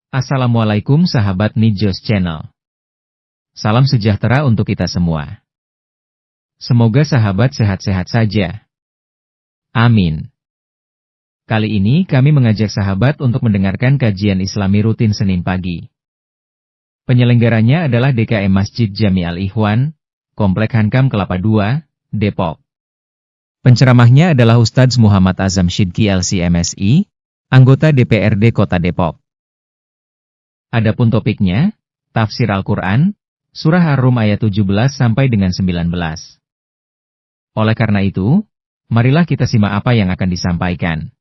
Assalamualaikum sahabat Nijos Channel. Salam sejahtera untuk kita semua. Semoga sahabat sehat-sehat saja. Amin. Kali ini kami mengajak sahabat untuk mendengarkan kajian Islami rutin Senin pagi. Penyelenggaranya adalah DKM Masjid Jami Al-Ikhwan, Komplek Hankam Kelapa II, Depok. Penceramahnya adalah Ustadz Muhammad Azam Shidki LC-MSI, anggota DPRD Kota Depok. Adapun topiknya, Tafsir Al-Quran, Surah Ar-Rum ayat 17 sampai dengan 19. Oleh karena itu, marilah kita simak apa yang akan disampaikan.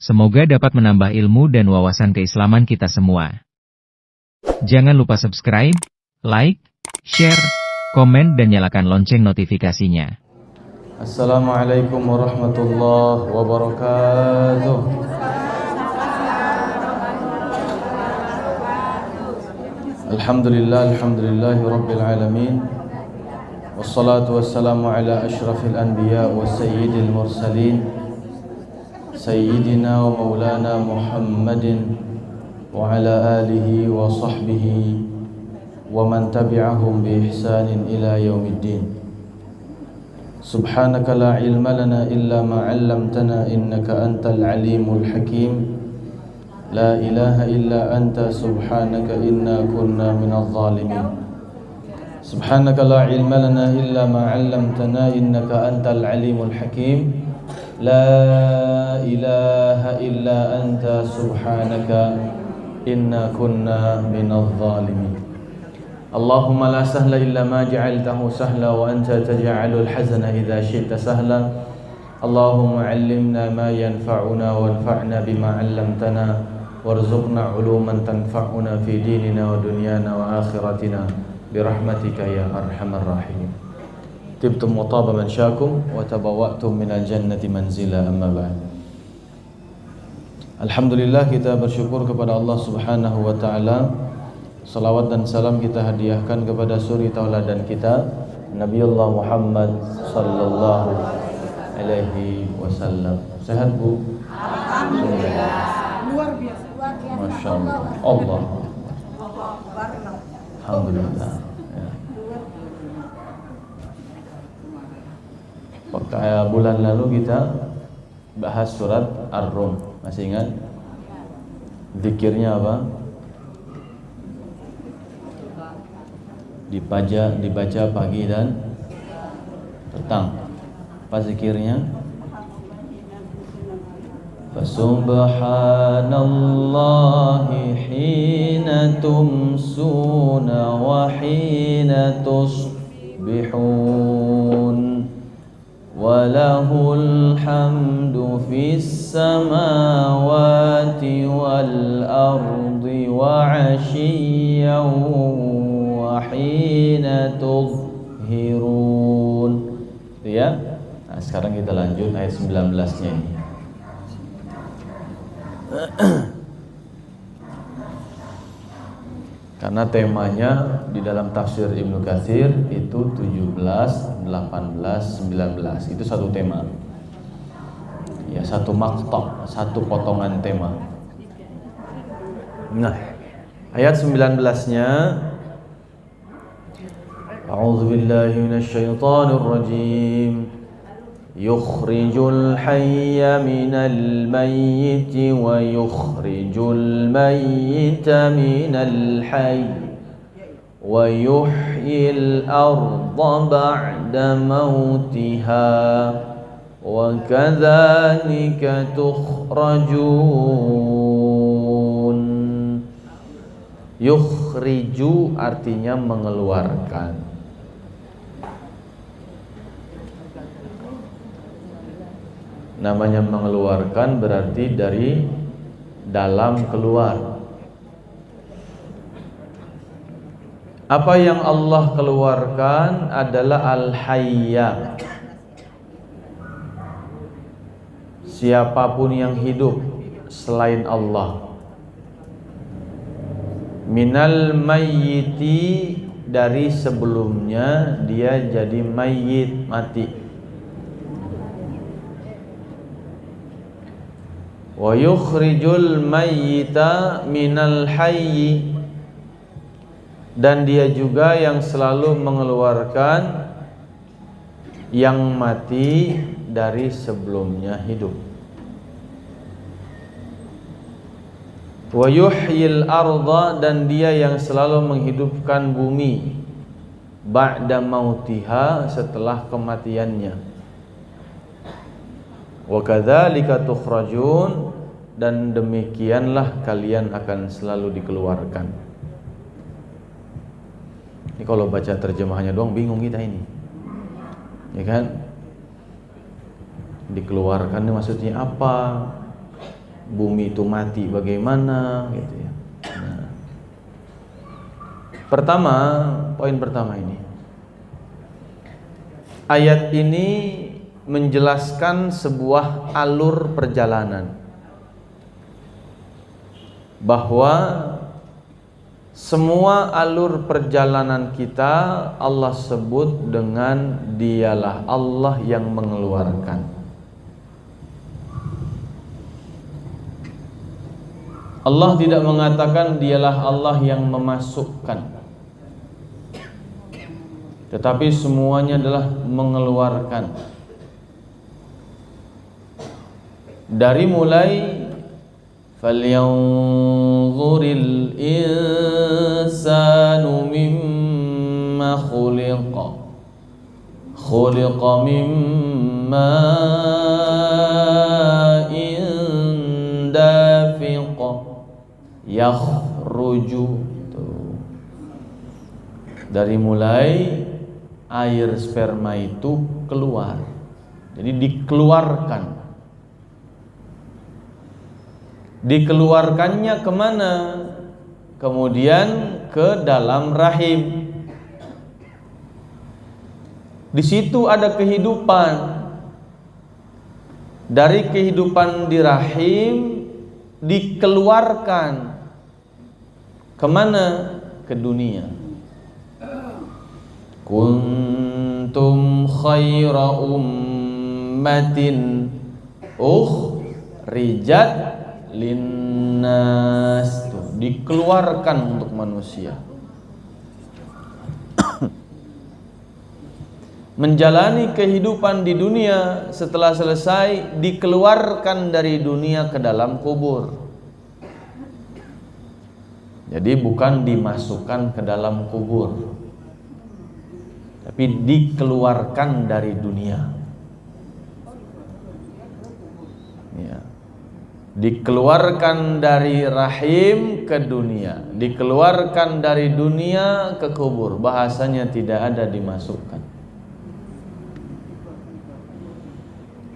Semoga dapat menambah ilmu dan wawasan keislaman kita semua. Jangan lupa subscribe, like, share, komen dan nyalakan lonceng notifikasinya. Assalamualaikum warahmatullahi wabarakatuh. Alhamdulillahi rabbil alamin. Wassalatu wassalamu ala asyrafil anbiya wa sayyidil mursalin, sayyidina wa maulana Muhammadin wa ala alihi wa sahbihi wa man tabi'ahum bi ihsanin ila yaumiddin. Subhanaka la ilma lana illa ma 'allamtana innaka antal alimul hakim. La ilaha illa anta subhanaka inna kunna minadh dhalimin. Subhanaka la ilma lana illa ma 'allamtana innaka antal alimul hakim. La ilaha illa anta subhanaka inna kunna minadh dhalimin. Allahumma la sahla illa ma ja'altahu sahla wa anta taj'alul hazana idza syi'ta sahla. Allahumma 'allimna ma yanfa'una wanfa'na bima 'allamtana warzuqna 'uluman tanfa'una fi dinina wa dunyana wa akhiratina birahmatika ya arhamar rahimin. Tibtum wa taba mansyakum wa tabawwa'tum minal jannati manzila, amma ba'd. Alhamdulillah, kita bersyukur kepada Allah Subhanahu wa taala. Salawat dan salam kita hadiahkan kepada suri tauladan kita, Nabiullah Muhammad sallallahu alaihi wasallam. Sehat Bu? Alhamdulillah. Luar biasa. Masya Allah. Allah. Alhamdulillah. Ya. Pada bulan lalu kita bahas surat Ar-Rum. Masih ingat? Zikirnya apa? Dibaca pagi dan petang. Apa zikirnya? Fasubhanallahi hina tumsuna wa hina tusbihun wa lahul hamdu fis samawati wal ardi wa 'ashiyyan wa hina tuzhirun. Itu ya. Nah, sekarang kita lanjut ayat 19-nya ini. Karena temanya di dalam tafsir Ibnu Katsir itu 17, 18, 19. Itu satu tema. Ya, satu maqta', satu potongan tema. Nah, ayat 19-nya, A'udzubillahi minasyaitonir rajim. Yukhrijul hayya minal mayyiti wa yukhrijul mayyita minal hayy wa yuhyil arda ba'da mautiha wa kadzalika tukhrajun. Yukhriju artinya mengeluarkan. Namanya mengeluarkan berarti dari dalam keluar. Apa yang Allah keluarkan adalah Al-Hayya. Siapapun yang hidup selain Allah. Minal mayyiti, dari sebelumnya dia jadi mayyit, mati. Wa yukhrijul mayyita minal hayyi, dan dia juga yang selalu mengeluarkan yang mati dari sebelumnya hidup. Wa yuhyil arda, dan dia yang selalu menghidupkan bumi ba'da mautiha, setelah kematiannya. Wa kadzalika tukhrajun, dan demikianlah kalian akan selalu dikeluarkan. Ini kalau baca terjemahannya doang bingung kita ini, ya kan? Dikeluarkan ini maksudnya apa? Bumi itu mati bagaimana gitu ya. Nah, poin pertama ini, ayat ini menjelaskan sebuah alur perjalanan, bahwa semua alur perjalanan kita Allah sebut dengan dialah Allah yang mengeluarkan. Allah tidak mengatakan dialah Allah yang memasukkan, tetapi semuanya adalah mengeluarkan. Dari mulai falyanzuril insanu mimma khuliqa min ma'in dafiq yakhruju. Dari mulai air sperma itu keluar, jadi dikeluarkan. Dikeluarkannya kemana? Kemudian ke dalam rahim. Di situ ada kehidupan. Dari kehidupan di rahim dikeluarkan kemana? Ke dunia. Kuntum khaira ummatin ukhrijat linnas, tuh, dikeluarkan untuk manusia. Menjalani kehidupan di dunia, setelah selesai dikeluarkan dari dunia ke dalam kubur. Jadi bukan dimasukkan ke dalam kubur, tapi dikeluarkan dari dunia. Ya. Dikeluarkan dari rahim ke dunia, dikeluarkan dari dunia ke kubur. Bahasanya tidak ada dimasukkan.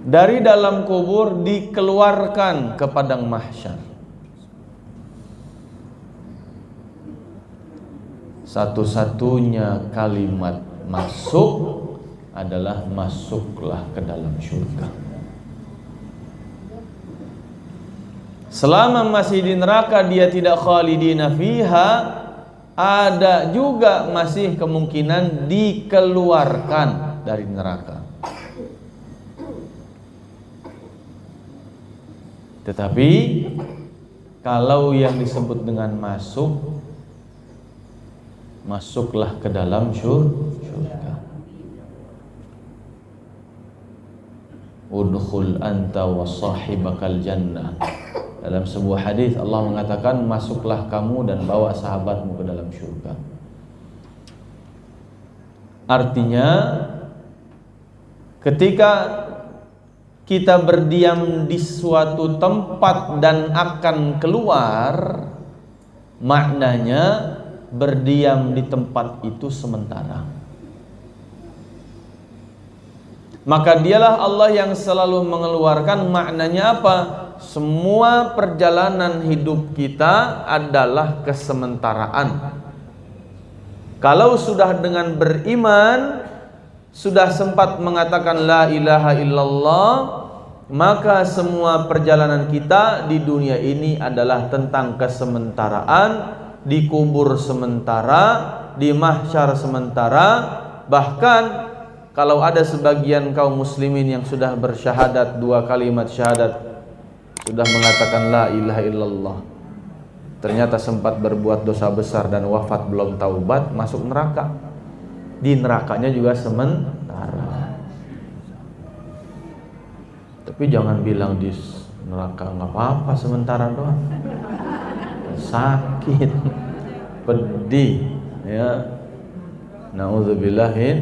Dari dalam kubur dikeluarkan ke padang mahsyar. Satu-satunya kalimat masuk adalah masuklah ke dalam surga. Selama masih di neraka dia tidak khalidina fiha, ada juga masih kemungkinan dikeluarkan dari neraka. Tetapi kalau yang disebut dengan masuk, masuklah ke dalam surga. Udkhul anta wa sahibakal jannah. Dalam sebuah hadis Allah mengatakan, masuklah kamu dan bawa sahabatmu ke dalam surga. Artinya ketika kita berdiam di suatu tempat dan akan keluar, maknanya berdiam di tempat itu sementara. Maka dialah Allah yang selalu mengeluarkan. Maknanya apa? Semua perjalanan hidup kita adalah kesementaraan. Kalau sudah dengan beriman, sudah sempat mengatakan la ilaha illallah, maka semua perjalanan kita di dunia ini adalah tentang kesementaraan, di kubur sementara, di mahsyar sementara. Bahkan kalau ada sebagian kaum muslimin yang sudah bersyahadat 2 kalimat syahadat, sudah mengatakan la ilaha illallah, ternyata sempat berbuat dosa besar dan wafat belum taubat, masuk neraka. Di nerakanya juga sementara. Tapi jangan bilang di neraka nggak apa-apa, sementara doang. Sakit, pedih, ya. Nauzubillahin.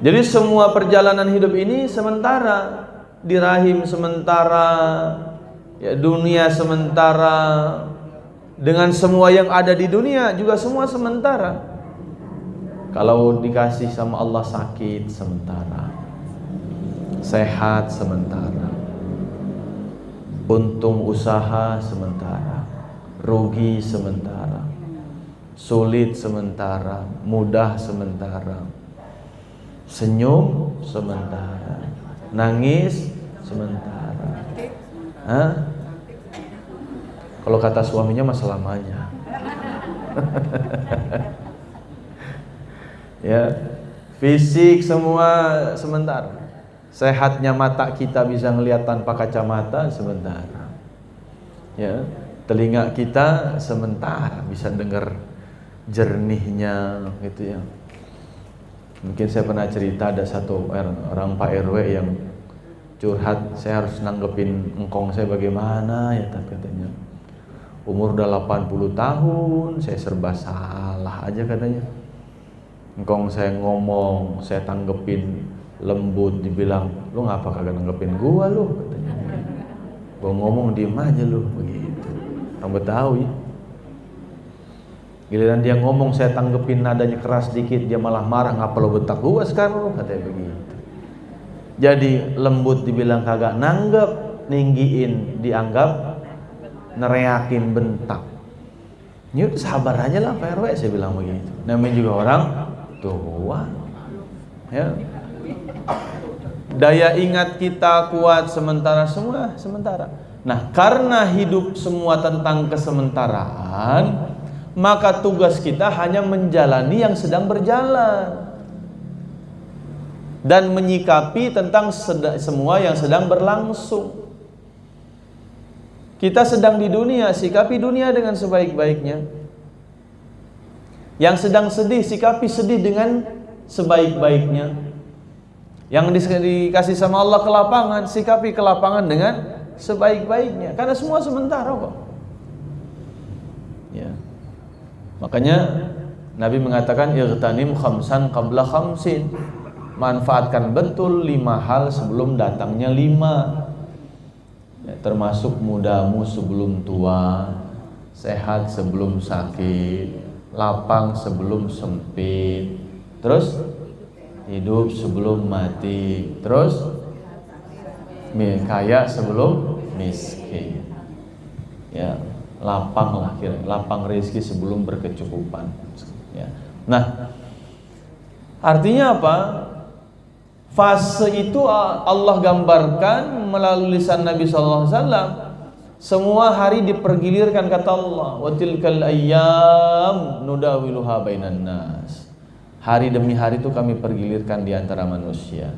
Jadi semua perjalanan hidup ini sementara, di rahim sementara, ya, dunia sementara, dengan semua yang ada di dunia juga semua sementara. Kalau dikasih sama Allah sakit sementara, sehat sementara, untung usaha sementara, rugi sementara, sulit sementara, mudah sementara, senyum sementara, nangis sementara. Hah? Kalau kata suaminya mah selamanya. Ya, fisik semua sementara. Sehatnya mata kita bisa ngelihat tanpa kacamata sementara. Ya, telinga kita sementara bisa dengar jernihnya gitu ya. Mungkin saya pernah cerita ada satu orang Pak RW yang curhat, saya harus nanggepin engkong saya bagaimana ya, katanya. Umur udah 80 tahun, saya serba salah aja katanya. Engkong saya ngomong, saya tanggepin lembut, dibilang, lu ngapa kagak nanggepin gua lu, katanya. Gua ngomong diem aja lu, begitu. Orang Betawi. Giliran dia ngomong saya tanggepin nadanya keras dikit, dia malah marah, ngapa lu bentak gua sekarang lu, katanya begitu. Jadi lembut dibilang kagak nanggep, ninggiin dianggap nereakin bentak. Yuk sabar aja lah Pak RW, saya bilang begitu. Namanya juga orang tua, ya. Daya ingat kita kuat sementara, semua sementara. Nah, karena hidup semua tentang kesementaraan, maka tugas kita hanya menjalani yang sedang berjalan dan menyikapi tentang semua yang sedang berlangsung. Kita sedang di dunia, sikapi dunia dengan sebaik-baiknya. Yang sedang sedih, sikapi sedih dengan sebaik-baiknya. Yang dikasih sama Allah kelapangan, sikapi kelapangan dengan sebaik-baiknya. Karena semua sementara kok. Ya. Makanya Nabi mengatakan igtanim khamsan qabla khamsin. Manfaatkan betul 5 hal sebelum datangnya 5. Ya, termasuk mudamu sebelum tua, sehat sebelum sakit, lapang sebelum sempit, terus hidup sebelum mati, terus kaya sebelum miskin. Ya, lapang lah kira, lapang rezeki sebelum berkecukupan. Ya. Nah, artinya apa? Fase itu Allah gambarkan melalui lisan Nabi SAW. Semua hari dipergilirkan, kata Allah, wa tilkal ayyam nudawiluha bainan nas. Hari demi hari itu kami pergilirkan di antara manusia.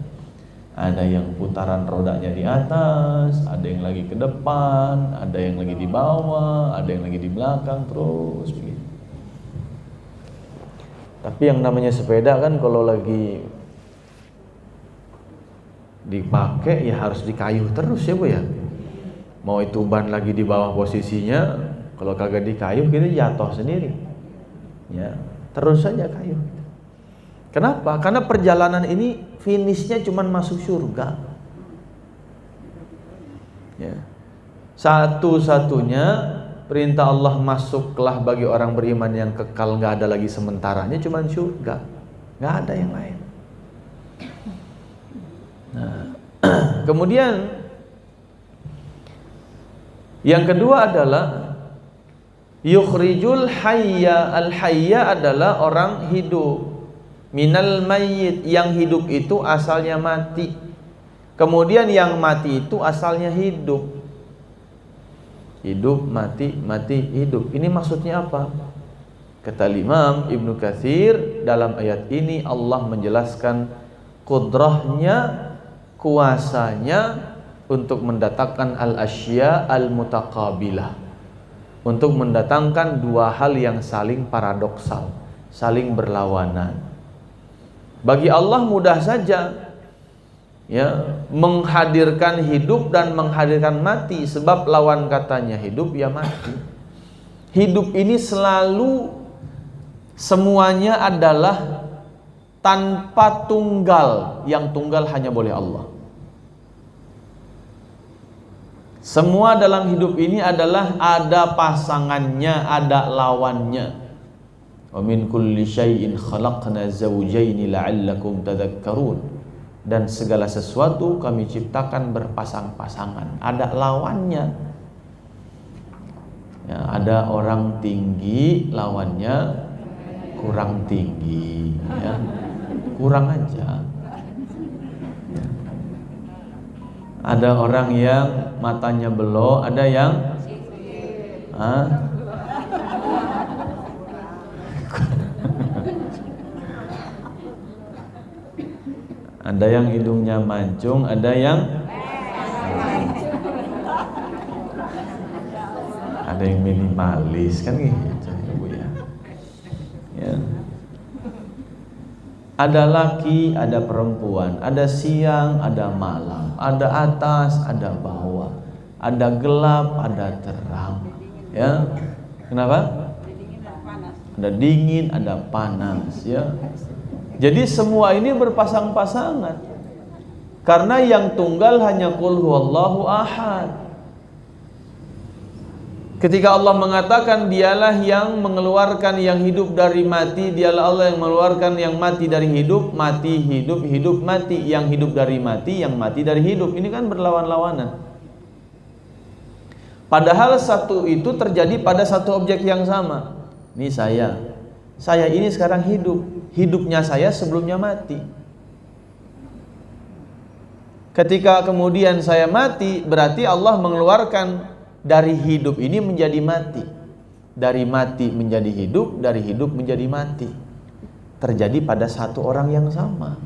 Ada yang putaran rodanya di atas, ada yang lagi ke depan, ada yang lagi di bawah, ada yang lagi di belakang, terus begitu. Tapi yang namanya sepeda kan kalau lagi dipakai ya harus dikayuh terus ya Bu ya. Mau itu ban lagi di bawah posisinya, kalau kagak dikayuh kita jatuh sendiri. Ya, terus saja kayuh. Kenapa? Karena perjalanan ini finishnya cuma masuk surga. Ya. Satu-satunya perintah Allah masuklah bagi orang beriman yang kekal, nggak ada lagi sementaranya, cuma surga, nggak ada yang lain. Nah, kemudian yang kedua adalah yukhrijul hayya. Al-hayya adalah orang hidup. Minal mayyit, yang hidup itu asalnya mati. Kemudian yang mati itu asalnya hidup. Hidup, mati, mati, hidup. Ini maksudnya apa? Kata Imam Ibnu Katsir, dalam ayat ini Allah menjelaskan kudrahnya, kuasanya untuk mendatangkan al-asya al-mutaqabilah, untuk mendatangkan dua hal yang saling paradoksal, saling berlawanan. Bagi Allah mudah saja ya menghadirkan hidup dan menghadirkan mati, sebab lawan katanya hidup ya mati. Hidup ini selalu semuanya adalah tanpa tunggal, yang tunggal hanya boleh Allah. Semua dalam hidup ini adalah ada pasangannya, ada lawannya. Wa min kulli syai'in khalaqna zawjaini la'allakum tadhakkarun. Dan segala sesuatu kami ciptakan berpasang-pasangan, ada lawannya. Ya, ada orang tinggi, lawannya kurang tinggi, ya. Kurang aja. Ada orang yang matanya belok, ada yang ada yang hidungnya mancung, ada yang minimalis, kan gitu Bu ya. Ya. Ada laki, ada perempuan, ada siang, ada malam, ada atas, ada bawah, ada gelap, ada terang. Ya, kenapa? Ada dingin, ada panas. Ya, jadi semua ini berpasang-pasangan. Karena yang tunggal hanya qul huwallahu ahad. Ketika Allah mengatakan dialah yang mengeluarkan yang hidup dari mati, dialah Allah yang mengeluarkan yang mati dari hidup, mati hidup, hidup mati, yang hidup dari mati, yang mati dari hidup. Ini kan berlawan-lawanan. Padahal satu itu terjadi pada satu objek yang sama. Ini saya ini sekarang hidup, hidupnya saya sebelumnya mati. Ketika kemudian saya mati, berarti Allah mengeluarkan dari hidup ini menjadi mati, dari mati menjadi hidup, dari hidup menjadi mati. Terjadi pada satu orang yang sama.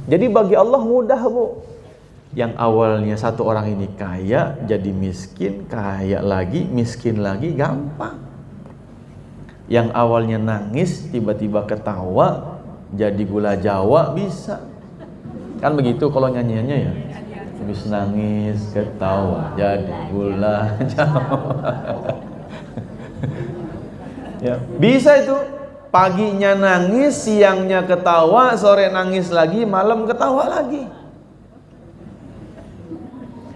Jadi bagi Allah mudah Bu. Yang awalnya satu orang ini kaya jadi miskin, kaya lagi, miskin lagi, gampang. Yang awalnya nangis tiba-tiba ketawa, jadi gula Jawa bisa. Kan begitu kalau nyanyiannya ya. Habis nangis ketawa jadi gula Jawa. Ya, bisa itu. Paginya nangis, siangnya ketawa, sore nangis lagi, malam ketawa lagi.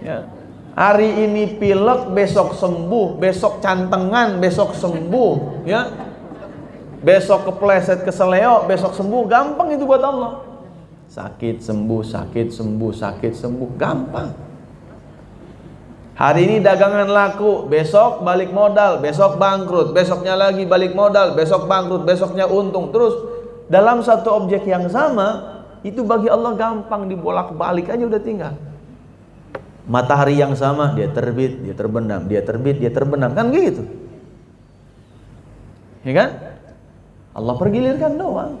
Ya. Hari ini pilek, besok sembuh, besok cantengan, besok sembuh, ya. Besok kepleset keseleo, besok sembuh, gampang itu buat Allah. Sakit sembuh, sakit sembuh, sakit sembuh, gampang. Hari ini dagangan laku, besok balik modal, besok bangkrut, besoknya lagi balik modal, besok bangkrut, besoknya untung. Terus dalam satu objek yang sama, itu bagi Allah gampang, dibolak-balik aja udah tinggal. Matahari yang sama, dia terbit, dia terbenam, dia terbit, dia terbenam, kan gitu. Ya kan? Allah pergilirkan doang.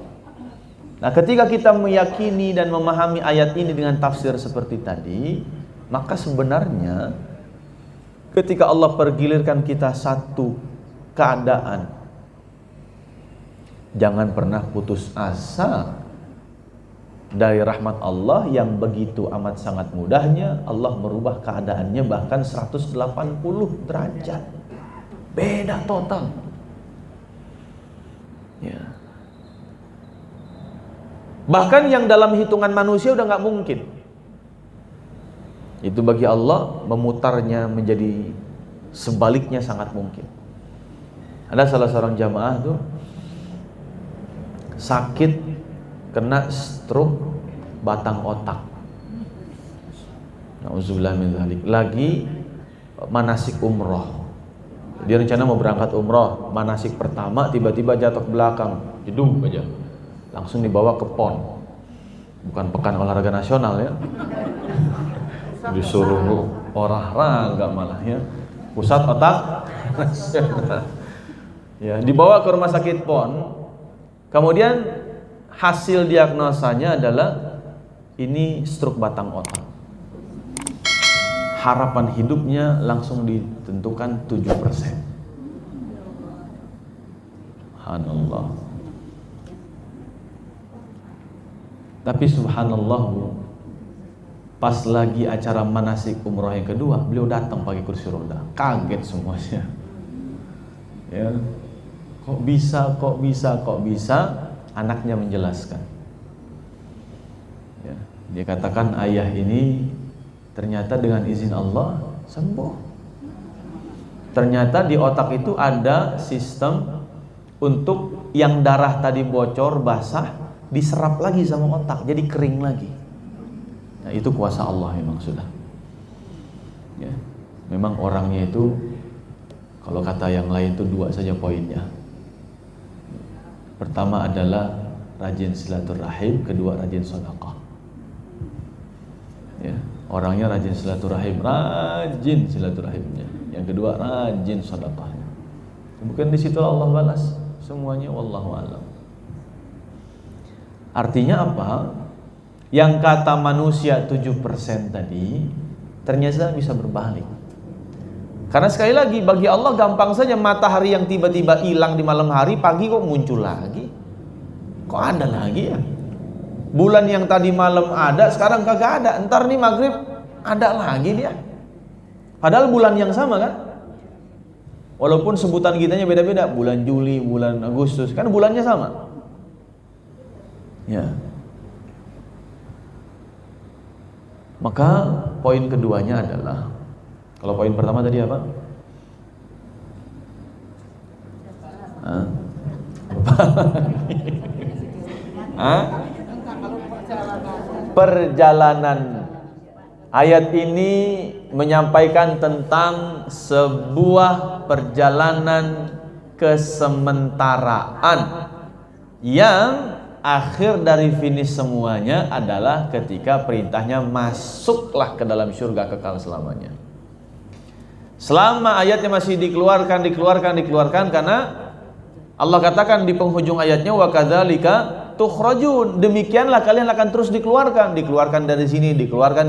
Nah, ketika kita meyakini dan memahami ayat ini dengan tafsir seperti tadi, maka sebenarnya ketika Allah pergilirkan kita satu keadaan, jangan pernah putus asa dari rahmat Allah yang begitu amat sangat mudahnya Allah merubah keadaannya bahkan 180 derajat. Beda total. Ya. Bahkan yang dalam hitungan manusia udah nggak mungkin. Itu bagi Allah memutarnya menjadi sebaliknya sangat mungkin. Ada salah seorang jamaah tuh sakit kena stroke batang otak. Nauzubillah min dzalik. Lagi manasik umroh. Dia rencana mau berangkat umroh, manasik pertama tiba-tiba jatuh ke belakang, jedung aja. Langsung dibawa ke PON. Bukan pekan olahraga nasional ya. Disuruh olahraga malah ya. Pusat otak nasional. Ya, dibawa ke rumah sakit PON. Kemudian hasil diagnosanya adalah ini stroke batang otak. harapan hidupnya langsung ditentukan 7%. Subhanallah. Tapi subhanallah Bu, pas lagi acara manasik umroh yang kedua, beliau datang pakai kursi roda. Kaget semuanya. Ya. Kok bisa? Anaknya menjelaskan. Ya. Dia katakan ayah ini ternyata dengan izin Allah sembuh. Ternyata di otak itu ada sistem untuk yang darah tadi bocor basah diserap lagi sama otak, jadi kering lagi. Nah, itu kuasa Allah memang sudah. Ya. Memang orangnya itu, kalau kata yang lain itu 2 saja poinnya. Pertama adalah rajin silaturahim, kedua rajin sedekah. Ya. Orangnya rajin silaturahimnya. Yang kedua rajin sedekahnya. Mungkin di situ Allah balas semuanya, wallahu a'lam. Artinya apa? Yang kata manusia 7% tadi ternyata bisa berbalik. Karena sekali lagi bagi Allah gampang saja, matahari yang tiba-tiba hilang di malam hari, pagi kok muncul lagi. Kok ada lagi ya? Bulan yang tadi malam ada, sekarang kagak ada. Entar nih maghrib ada lagi dia. Padahal bulan yang sama kan? Walaupun sebutan kitanya beda-beda, bulan Juli, bulan Agustus, kan bulannya sama. Ya. Maka poin keduanya adalah, kalau poin pertama tadi apa? Perjalanan. Ayat ini menyampaikan tentang sebuah perjalanan kesementaraan yang akhir dari finish semuanya adalah ketika perintahnya masuklah ke dalam surga kekal selamanya. Selama ayatnya masih dikeluarkan karena Allah katakan di penghujung ayatnya, wa kadzalika tukhrajun, demikianlah kalian akan terus dikeluarkan dari sini, dikeluarkan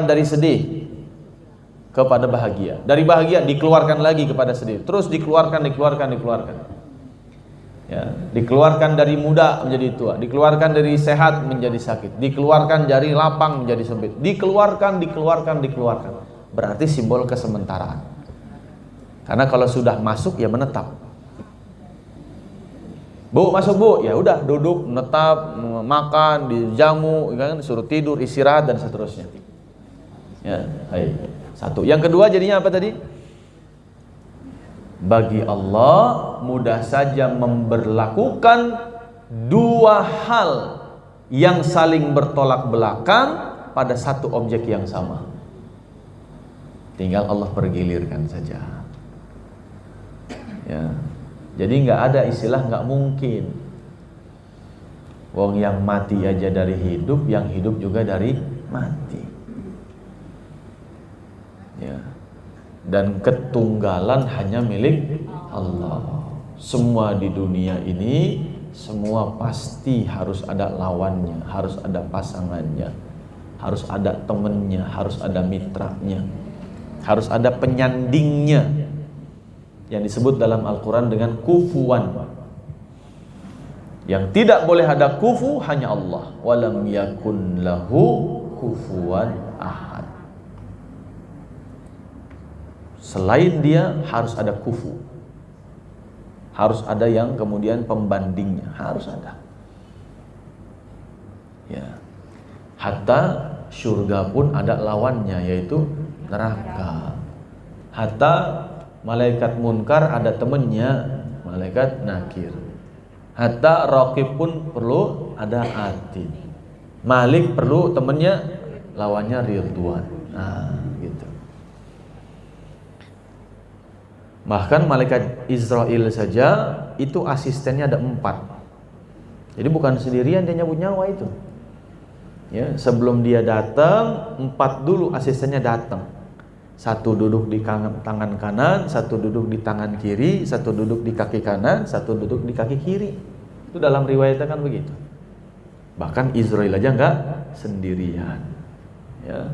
dari sedih kepada bahagia, dari bahagia dikeluarkan lagi kepada sedih, terus dikeluarkan. Ya, dikeluarkan dari muda menjadi tua, dikeluarkan dari sehat menjadi sakit, dikeluarkan dari lapang menjadi sempit, dikeluarkan. Berarti simbol kesementaraan. Karena kalau sudah masuk ya menetap. Bu, masuk Bu, ya udah duduk, menetap, makan, dijamu, kan, suruh tidur, istirahat dan seterusnya. Ya, baik. Satu. Yang kedua jadinya apa tadi? Bagi Allah mudah saja memberlakukan 2 hal yang saling bertolak belakang pada satu objek yang sama. Tinggal Allah pergilirkan saja. Ya. Jadi nggak ada istilah nggak mungkin. Wong yang mati aja dari hidup, yang hidup juga dari mati. Ya. Dan ketunggalan hanya milik Allah. Semua di dunia ini, semua pasti harus ada lawannya, harus ada pasangannya, harus ada temennya, harus ada mitranya, harus ada penyandingnya, yang disebut dalam Al-Quran dengan kufuwan. Yang tidak boleh ada kufu hanya Allah. Walam yakun lahu kufuwan ahad. Selain dia harus ada kufu, harus ada yang kemudian pembandingnya, harus ada. Ya, hatta surga pun ada lawannya, yaitu neraka. Hatta malaikat munkar ada temennya, malaikat nakir. Hatta raqib pun perlu ada atid. Malik perlu temennya, lawannya ridwan. Nah, gitu. Bahkan malaikat Israel saja itu asistennya ada 4. Jadi bukan sendirian dia nyabut nyawa itu. Ya, sebelum dia datang, 4 dulu asistennya datang. 1 duduk di tangan kanan, 1 duduk di tangan kiri, 1 duduk di kaki kanan, 1 duduk di kaki kiri. Itu dalam riwayatnya kan begitu. Bahkan Israel aja enggak sendirian. Ya,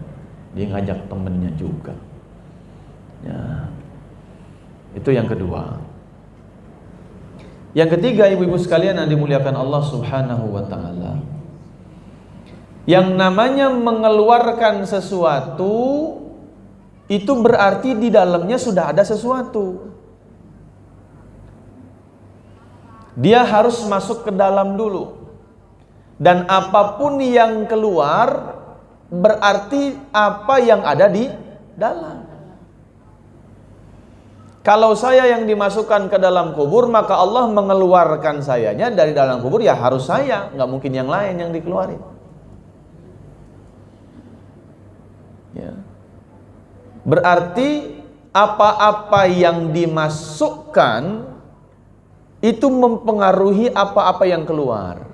dia ngajak temennya juga. Ya, itu yang kedua. Yang ketiga, ibu-ibu sekalian yang dimuliakan Allah Subhanahu wa ta'ala, yang namanya mengeluarkan sesuatu itu berarti di dalamnya sudah ada sesuatu. Dia harus masuk ke dalam dulu. Dan apapun yang keluar berarti apa yang ada di dalam. Kalau saya yang dimasukkan ke dalam kubur, maka Allah mengeluarkan sayanya dari dalam kubur, ya harus saya, nggak mungkin yang lain yang dikeluarin. Ya. Berarti apa-apa yang dimasukkan itu mempengaruhi apa-apa yang keluar.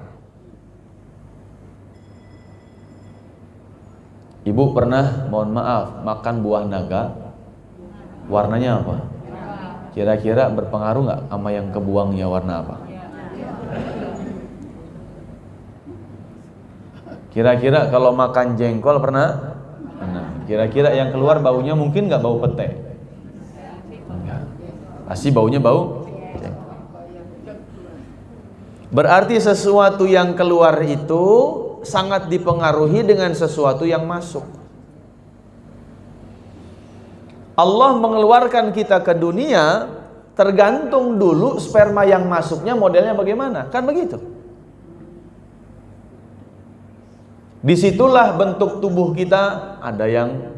Ibu pernah, mohon maaf, makan buah naga, warnanya apa? Kira-kira berpengaruh nggak sama yang kebuangnya warna apa? Kira-kira kalau makan jengkol pernah? Nah, kira-kira yang keluar baunya mungkin nggak bau pete? Enggak. Pasti baunya bau jengkol. Berarti sesuatu yang keluar itu sangat dipengaruhi dengan sesuatu yang masuk. Allah mengeluarkan kita ke dunia tergantung dulu sperma yang masuknya modelnya bagaimana, kan begitu. Disitulah bentuk tubuh kita, ada yang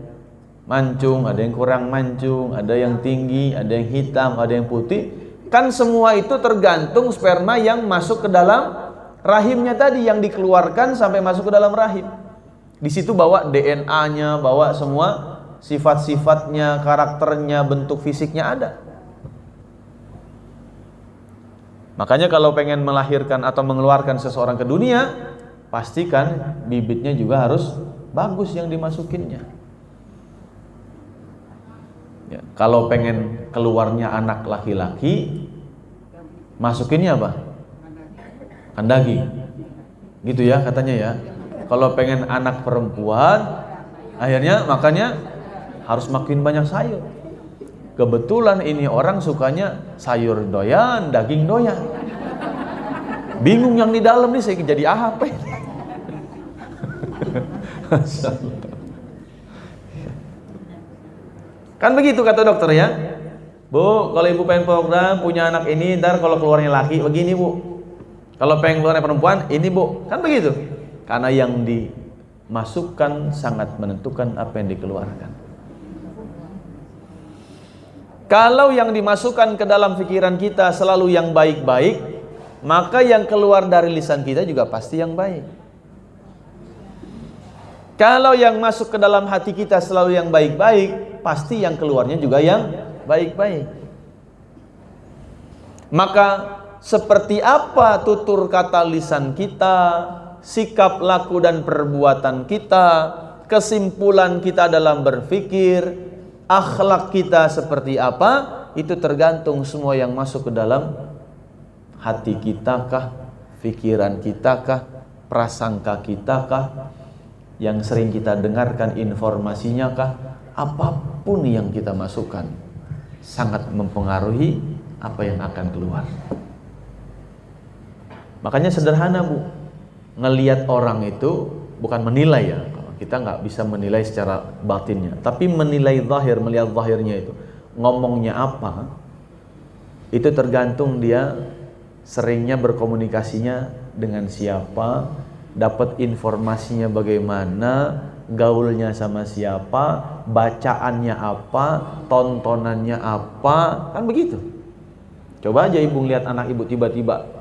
mancung, ada yang kurang mancung, ada yang tinggi, ada yang hitam, ada yang putih. Kan semua itu tergantung sperma yang masuk ke dalam rahimnya tadi, yang dikeluarkan sampai masuk ke dalam rahim. Di situ bawa DNA-nya, bawa semua sifat-sifatnya, karakternya, bentuk fisiknya ada. Makanya kalau pengen melahirkan atau mengeluarkan seseorang ke dunia, pastikan bibitnya juga harus bagus yang dimasukinnya. Ya, kalau pengen keluarnya anak laki-laki, masukinnya apa? Kan daging. Gitu ya katanya ya. Kalau pengen anak perempuan, akhirnya makanya harus makin banyak sayur. Kebetulan ini orang sukanya sayur doyan, daging doyan. Bingung yang di dalam nih, saya jadi apa ini? Kan begitu kata dokter ya. Bu, kalau ibu pengen program punya anak ini, ntar kalau keluarnya laki begini bu. Kalau pengen keluarnya perempuan ini bu. Kan begitu. Karena yang dimasukkan sangat menentukan apa yang dikeluarkan. Kalau yang dimasukkan ke dalam pikiran kita selalu yang baik-baik, maka yang keluar dari lisan kita juga pasti yang baik. Kalau yang masuk ke dalam hati kita selalu yang baik-baik, pasti yang keluarnya juga yang baik-baik. Maka seperti apa tutur kata lisan kita, sikap laku dan perbuatan kita, kesimpulan kita dalam berpikir, akhlak kita seperti apa, itu tergantung semua yang masuk ke dalam hati kita kah, pikiran kita kah, prasangka kita kah, yang sering kita dengarkan informasinya kah, apapun yang kita masukkan sangat mempengaruhi apa yang akan keluar. Makanya sederhana bu, ngelihat orang itu bukan menilai ya, kita nggak bisa menilai secara batinnya, tapi menilai zahir, melihat zahirnya itu, ngomongnya apa, itu tergantung dia seringnya berkomunikasinya dengan siapa, dapat informasinya bagaimana, gaulnya sama siapa, bacaannya apa, tontonannya apa, kan begitu. Coba aja ibu lihat anak ibu tiba-tiba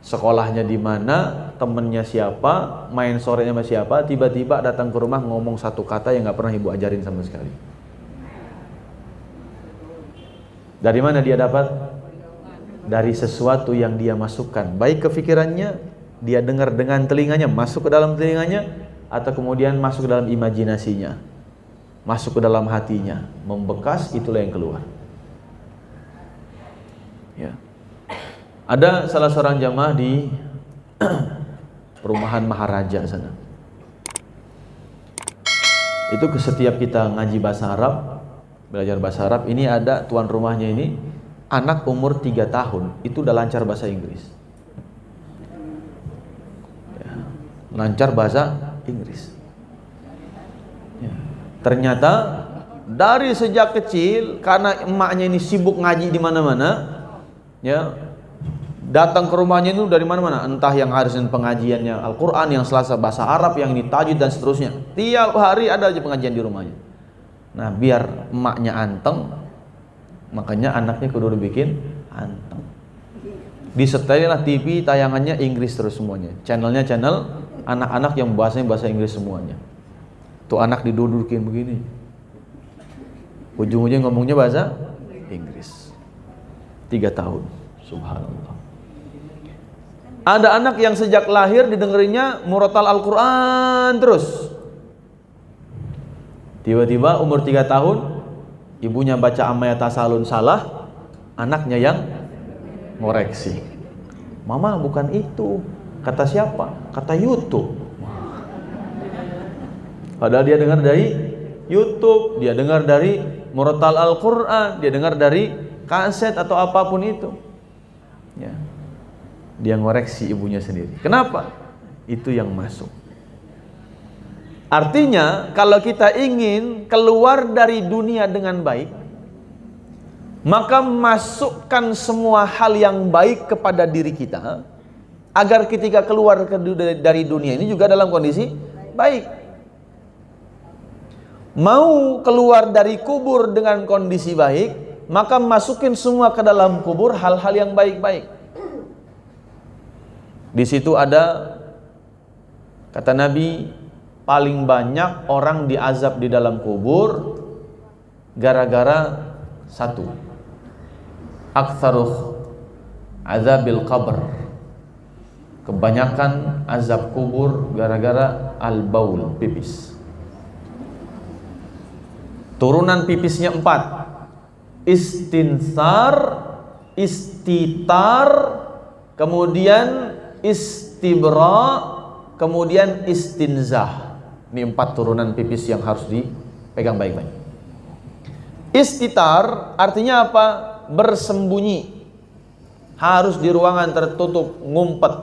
sekolahnya di mana, temennya siapa, main sorenya sama siapa, tiba-tiba datang ke rumah ngomong satu kata yang nggak pernah ibu ajarin sama sekali. Dari mana dia dapat? Dari sesuatu yang dia masukkan, baik ke pikirannya, dia dengar dengan telinganya, masuk ke dalam telinganya, atau kemudian masuk ke dalam imajinasinya, masuk ke dalam hatinya, membekas, itulah yang keluar. Ya. Ada salah seorang jamaah di perumahan Maharaja sana. Itu setiap kita ngaji bahasa Arab, belajar bahasa Arab, ini ada tuan rumahnya ini, anak umur 3 tahun, itu udah lancar bahasa Inggris. Ya, lancar bahasa Inggris. Ya. Ternyata dari sejak kecil, karena emaknya ini sibuk ngaji di mana-mana, ya, datang ke rumahnya itu dari mana-mana, entah yang hari Senin pengajiannya Al-Quran, yang Selasa bahasa Arab, yang ini tajwid dan seterusnya. Tiap hari ada aja pengajian di rumahnya. Nah, biar emaknya anteng, makanya anaknya kudu dibikin anteng. Disetelin TV tayangannya Inggris terus semuanya. Channelnya channel anak-anak yang bahasanya bahasa Inggris semuanya. Tuh anak didudukin begini, ujung-ujungnya ngomongnya bahasa Inggris. 3 tahun, subhanallah. Ada anak yang sejak lahir didengerinnya murotal Al-Quran terus. Tiba-tiba umur 3 tahun, ibunya baca amma yatasalun salah, anaknya yang ngoreksi. Mama bukan itu. Kata siapa? Kata YouTube. Padahal dia dengar dari YouTube, dia dengar dari murotal Al-Quran, dia dengar dari kaset atau apapun itu. Ya. Dia ngoreksi ibunya sendiri. Kenapa? Itu yang masuk. Artinya kalau kita ingin keluar dari dunia dengan baik, maka masukkan semua hal yang baik kepada diri kita, agar ketika keluar dari dunia ini juga dalam kondisi baik. Mau keluar dari kubur dengan kondisi baik, maka masukin semua ke dalam kubur hal-hal yang baik-baik. Di situ ada, kata Nabi, paling banyak orang diazab di dalam kubur gara-gara satu, aktsaruh azabil qabr, kebanyakan azab kubur gara-gara al-baul, pipis. Turunan pipisnya 4, istinsar, istitar, kemudian istibra, kemudian istinzah. Ini 4 turunan pipis yang harus dipegang baik-baik. Istitar artinya apa? Bersembunyi. Harus di ruangan tertutup, ngumpet.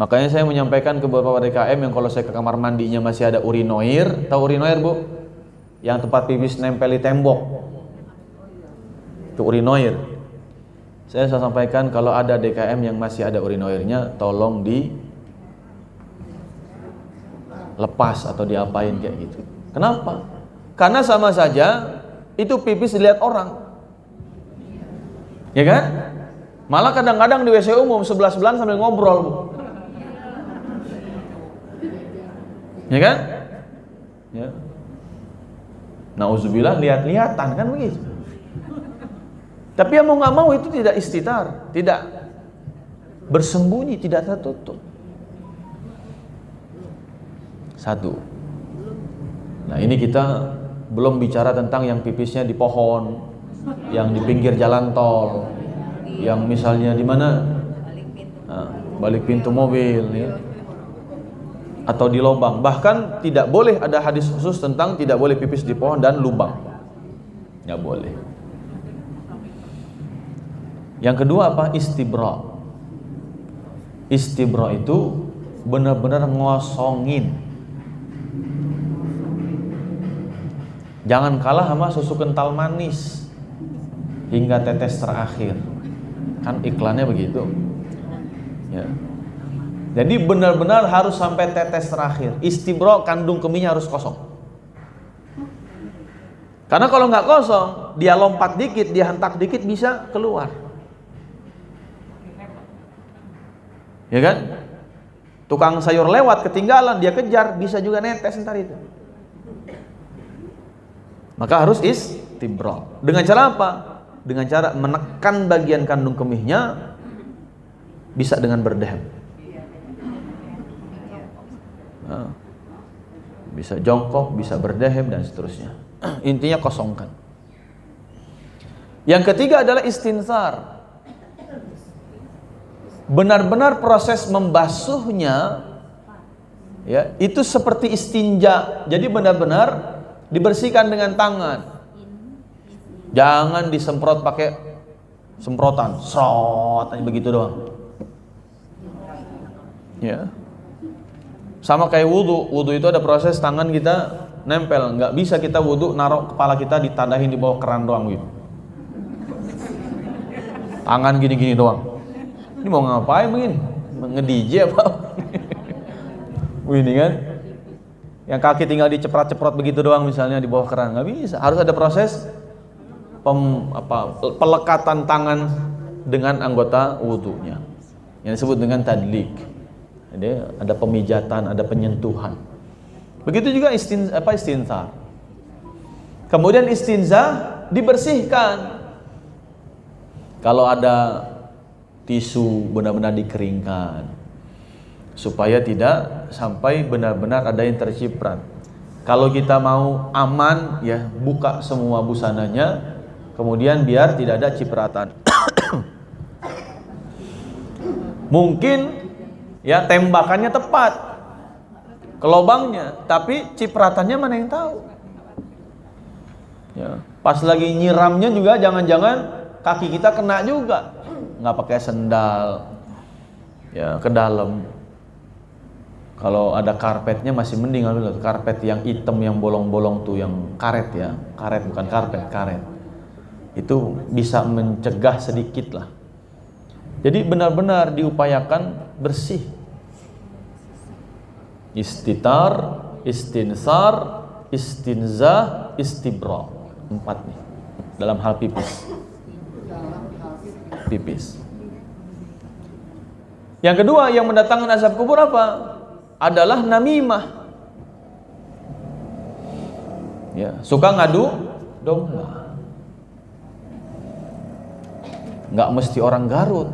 Makanya saya menyampaikan ke beberapa DKM yang kalau saya ke kamar mandinya masih ada urinoir. Tahu urinoir, Bu? Yang tempat pipis nempel di tembok. Itu urinoir. Saya sampaikan kalau ada DKM yang masih ada urinoirnya, tolong dilepas atau diapain kayak gitu. Kenapa? Karena sama saja itu pipis dilihat orang, ya kan? Malah kadang-kadang di WC umum sebelah-sebelahan sambil ngobrol, Bu. Ya kan? Ya. Nauzubillah, lihat-lihatan kan begitu. Tapi yang mau nggak mau itu tidak istitar, tidak bersembunyi, tidak tertutup. Satu. Nah, ini kita belum bicara tentang yang pipisnya di pohon, yang di pinggir jalan tol, yang misalnya di mana? Balik pintu mobil, ya. Atau di lubang. Bahkan tidak boleh, ada hadis khusus tentang tidak boleh pipis di pohon dan lubang. Nggak boleh. Yang kedua apa? Istibra. Istibra itu benar-benar ngosongin. Jangan kalah sama susu kental manis hingga tetes terakhir. Kan iklannya begitu. Ya. Jadi benar-benar harus sampai tetes terakhir. Istibra, kandung kemihnya harus kosong. Karena kalau nggak kosong, dia lompat dikit, dia hentak dikit bisa keluar. Ya kan? Tukang sayur lewat ketinggalan, dia kejar, bisa juga netes ntar itu. Maka harus istibra. Dengan cara apa? Dengan cara menekan bagian kandung kemihnya, bisa dengan berdehem. Nah, bisa jongkok, bisa berdehem dan seterusnya. Intinya kosongkan. Yang ketiga adalah istinsar. Benar-benar proses membasuhnya Ya, itu seperti istinja. Jadi benar-benar dibersihkan dengan tangan. Jangan disemprot pakai semprotan, serot begitu doang. Ya. Sama kayak wudu. Wudu itu ada proses tangan kita nempel. Nggak bisa kita wudu naruh kepala kita ditadahin di bawah keran doang gitu. Tangan gini-gini doang. Ini mau ngapain begini? Nge-DJ apa? Ini kan? Yang kaki tinggal diceprot-ceprot begitu doang misalnya di bawah keran. Nggak bisa. Harus ada proses pelekatan tangan dengan anggota wudunya. Yang disebut dengan tadlik. Jadi ada pemijatan, ada penyentuhan. Begitu juga istinzar. Kemudian istinzah dibersihkan. Kalau ada tisu benar-benar dikeringkan supaya tidak sampai benar-benar ada yang terciprat. Kalau kita mau aman ya buka semua busananya, kemudian biar tidak ada cipratan. Mungkin ya tembakannya tepat ke lubangnya, tapi cipratannya mana yang tahu? Ya, pas lagi nyiramnya juga jangan-jangan kaki kita kena juga, nggak pakai sendal, ya ke dalam. Kalau ada karpetnya masih mending, karpet yang hitam yang bolong-bolong tuh, yang karet ya, karet bukan karpet, karet. Itu bisa mencegah sedikit lah. Jadi benar-benar diupayakan bersih. Istitar, istinsar, istinzah, istibra. 4 nih dalam hal pipis. Pipis. Yang kedua yang mendatangkan azab kubur apa? Adalah namimah. Ya, suka ngadu domba. Nggak mesti orang Garut.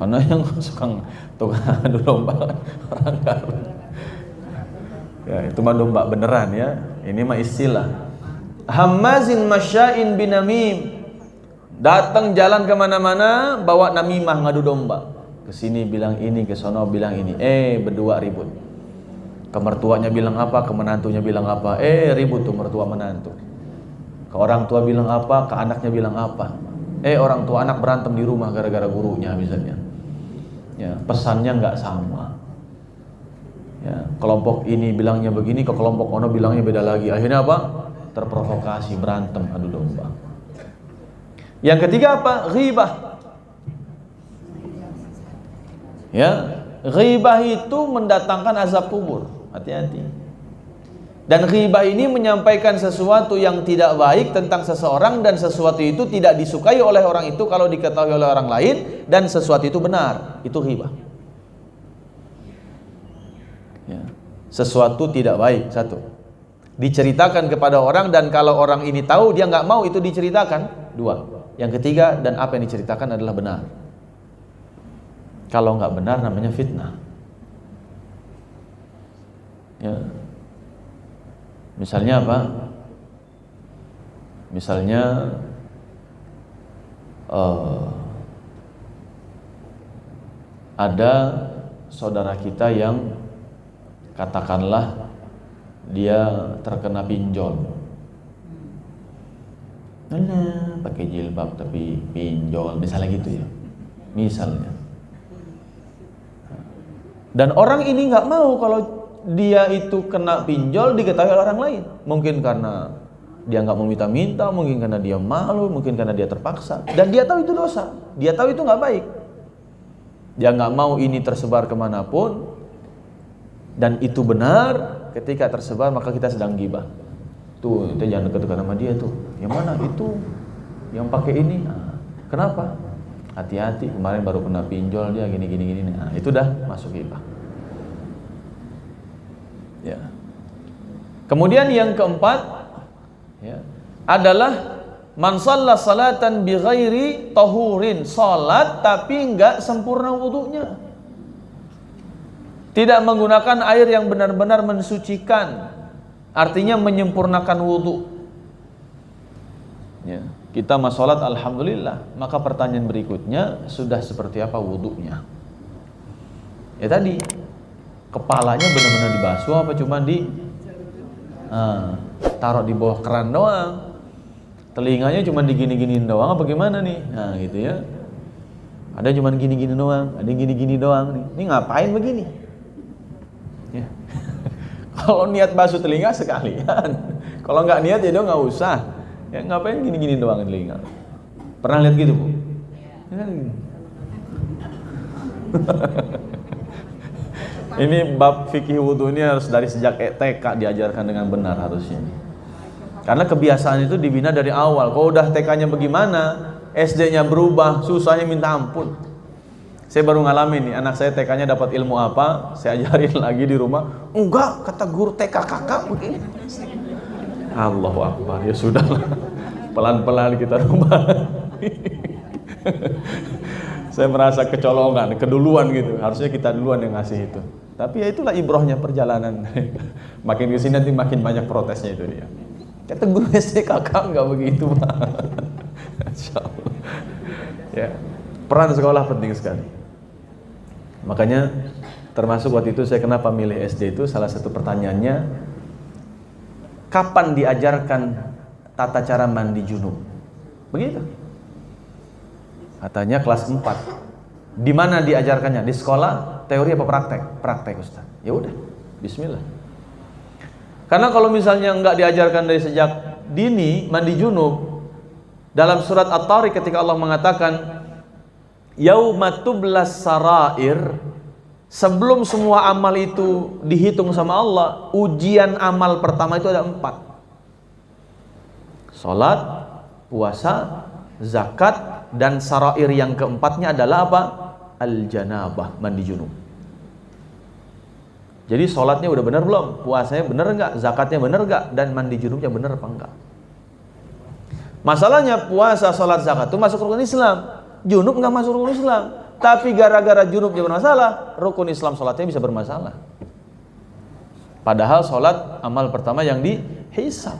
Karena yang suka tukang adu domba orang Garut. Ya, itu mah domba beneran ya. Ini mah istilah. Hammazin masya'in binamim. Datang jalan kemana-mana bawa namimah ngadu domba. Kesini bilang ini, ke sono bilang ini. Berdua ribut. Ke mertuanya bilang apa, ke menantunya bilang apa. Ribut tuh mertua menantu. Ke orang tua bilang apa, ke anaknya bilang apa. Orang tua anak berantem di rumah gara-gara gurunya misalnya. Ya, pesannya nggak sama. Ya, kelompok ini bilangnya begini, ke kelompok ono bilangnya beda lagi. Akhirnya apa? Terprovokasi, berantem, adu domba. Yang ketiga apa? Ghibah. Ya, ghibah itu mendatangkan azab kubur. Hati-hati. Dan ghibah ini menyampaikan sesuatu yang tidak baik tentang seseorang, dan sesuatu itu tidak disukai oleh orang itu kalau diketahui oleh orang lain, dan sesuatu itu benar. Itu ghibah. Ya. Sesuatu tidak baik, satu. Diceritakan kepada orang, dan kalau orang ini tahu dia nggak mau itu diceritakan. 2. Yang ketiga, dan apa yang diceritakan adalah benar. Kalau nggak benar namanya fitnah. Ya. Misalnya apa? Misalnya ada saudara kita yang katakanlah dia terkena pinjol. Pakai jilbab tapi pinjol, misalnya gitu ya. Misalnya. Dan orang ini nggak mau kalau dia itu kena pinjol diketahui oleh orang lain. Mungkin karena dia nggak mau minta-minta, mungkin karena dia malu, mungkin karena dia terpaksa. Dan dia tahu itu dosa, dia tahu itu nggak baik. Dia nggak mau ini tersebar kemanapun. Dan itu benar. Ketika tersebar maka kita sedang gibah. Tuh, kita jangan dekat-dekat sama dia tuh. Yang mana itu? Yang pakai ini? Kenapa? Hati-hati, kemarin baru kena pinjol dia gini. Nah, itu dah masuk gibah. Ya. Kemudian yang keempat ya, adalah man shalla salatan bi ghairi tahurin, salat tapi enggak sempurna wudunya. Tidak menggunakan air yang benar-benar mensucikan, artinya menyempurnakan wudu. Ya, kita mas salat alhamdulillah, maka pertanyaan berikutnya, sudah seperti apa wudunya? Ya tadi, kepalanya benar-benar dibasuh apa cuma taruh di bawah keran doang. Telinganya cuma digini-giniin doang apa gimana nih? Nah gitu ya. Ada cuma gini-gini doang, ada gini-gini doang nih. Ini ngapain begini? Ya. Kalau niat basuh telinga sekalian. Kalau nggak niat ya nggak usah. Ya ngapain gini-gini doang telinga? Pernah lihat gitu, Bu? Ya. Ini bab fikih wudhu ini harus dari sejak TK diajarkan dengan benar harusnya. Karena kebiasaan itu dibina dari awal. Kalau udah TK-nya bagaimana, SD-nya berubah, susahnya minta ampun. Saya baru ngalamin nih, anak saya TK-nya dapat ilmu apa, saya ajarin lagi di rumah. Enggak, kata guru TK kakak begini. Allahu Akbar, ya sudah lah. Pelan-pelan kita rubah. Saya merasa kecolongan, keduluan gitu. Harusnya kita duluan yang ngasih itu. Tapi ya itulah ibrohnya perjalanan. Makin kesini nanti makin banyak protesnya itu dia. Kata guru SD kakak nggak begitu, Pak. Insyaallah. Ya, peran sekolah penting sekali. Makanya termasuk waktu itu saya kenapa milih SD itu salah satu pertanyaannya, kapan diajarkan tata cara mandi junub? Begitu. Katanya kelas 4. Di mana diajarkannya? Di sekolah, teori apa praktek? Praktek, Ustaz. Ya udah, bismillah. Karena kalau misalnya nggak diajarkan dari sejak dini mandi junub, dalam surat At-Tariq ketika Allah mengatakan yauma tublas sarair, sebelum semua amal itu dihitung sama Allah, ujian amal pertama itu ada 4. Salat, puasa, zakat, dan sarair yang keempatnya adalah apa? Al-janabah, mandi junub. Jadi sholatnya udah benar belum? Puasanya benar enggak? Zakatnya benar enggak? Dan mandi junubnya benar apa enggak? Masalahnya puasa, sholat, zakat itu masuk rukun Islam. Junub enggak masuk rukun Islam. Tapi gara-gara junubnya bermasalah, rukun Islam sholatnya bisa bermasalah. Padahal sholat amal pertama yang dihisab.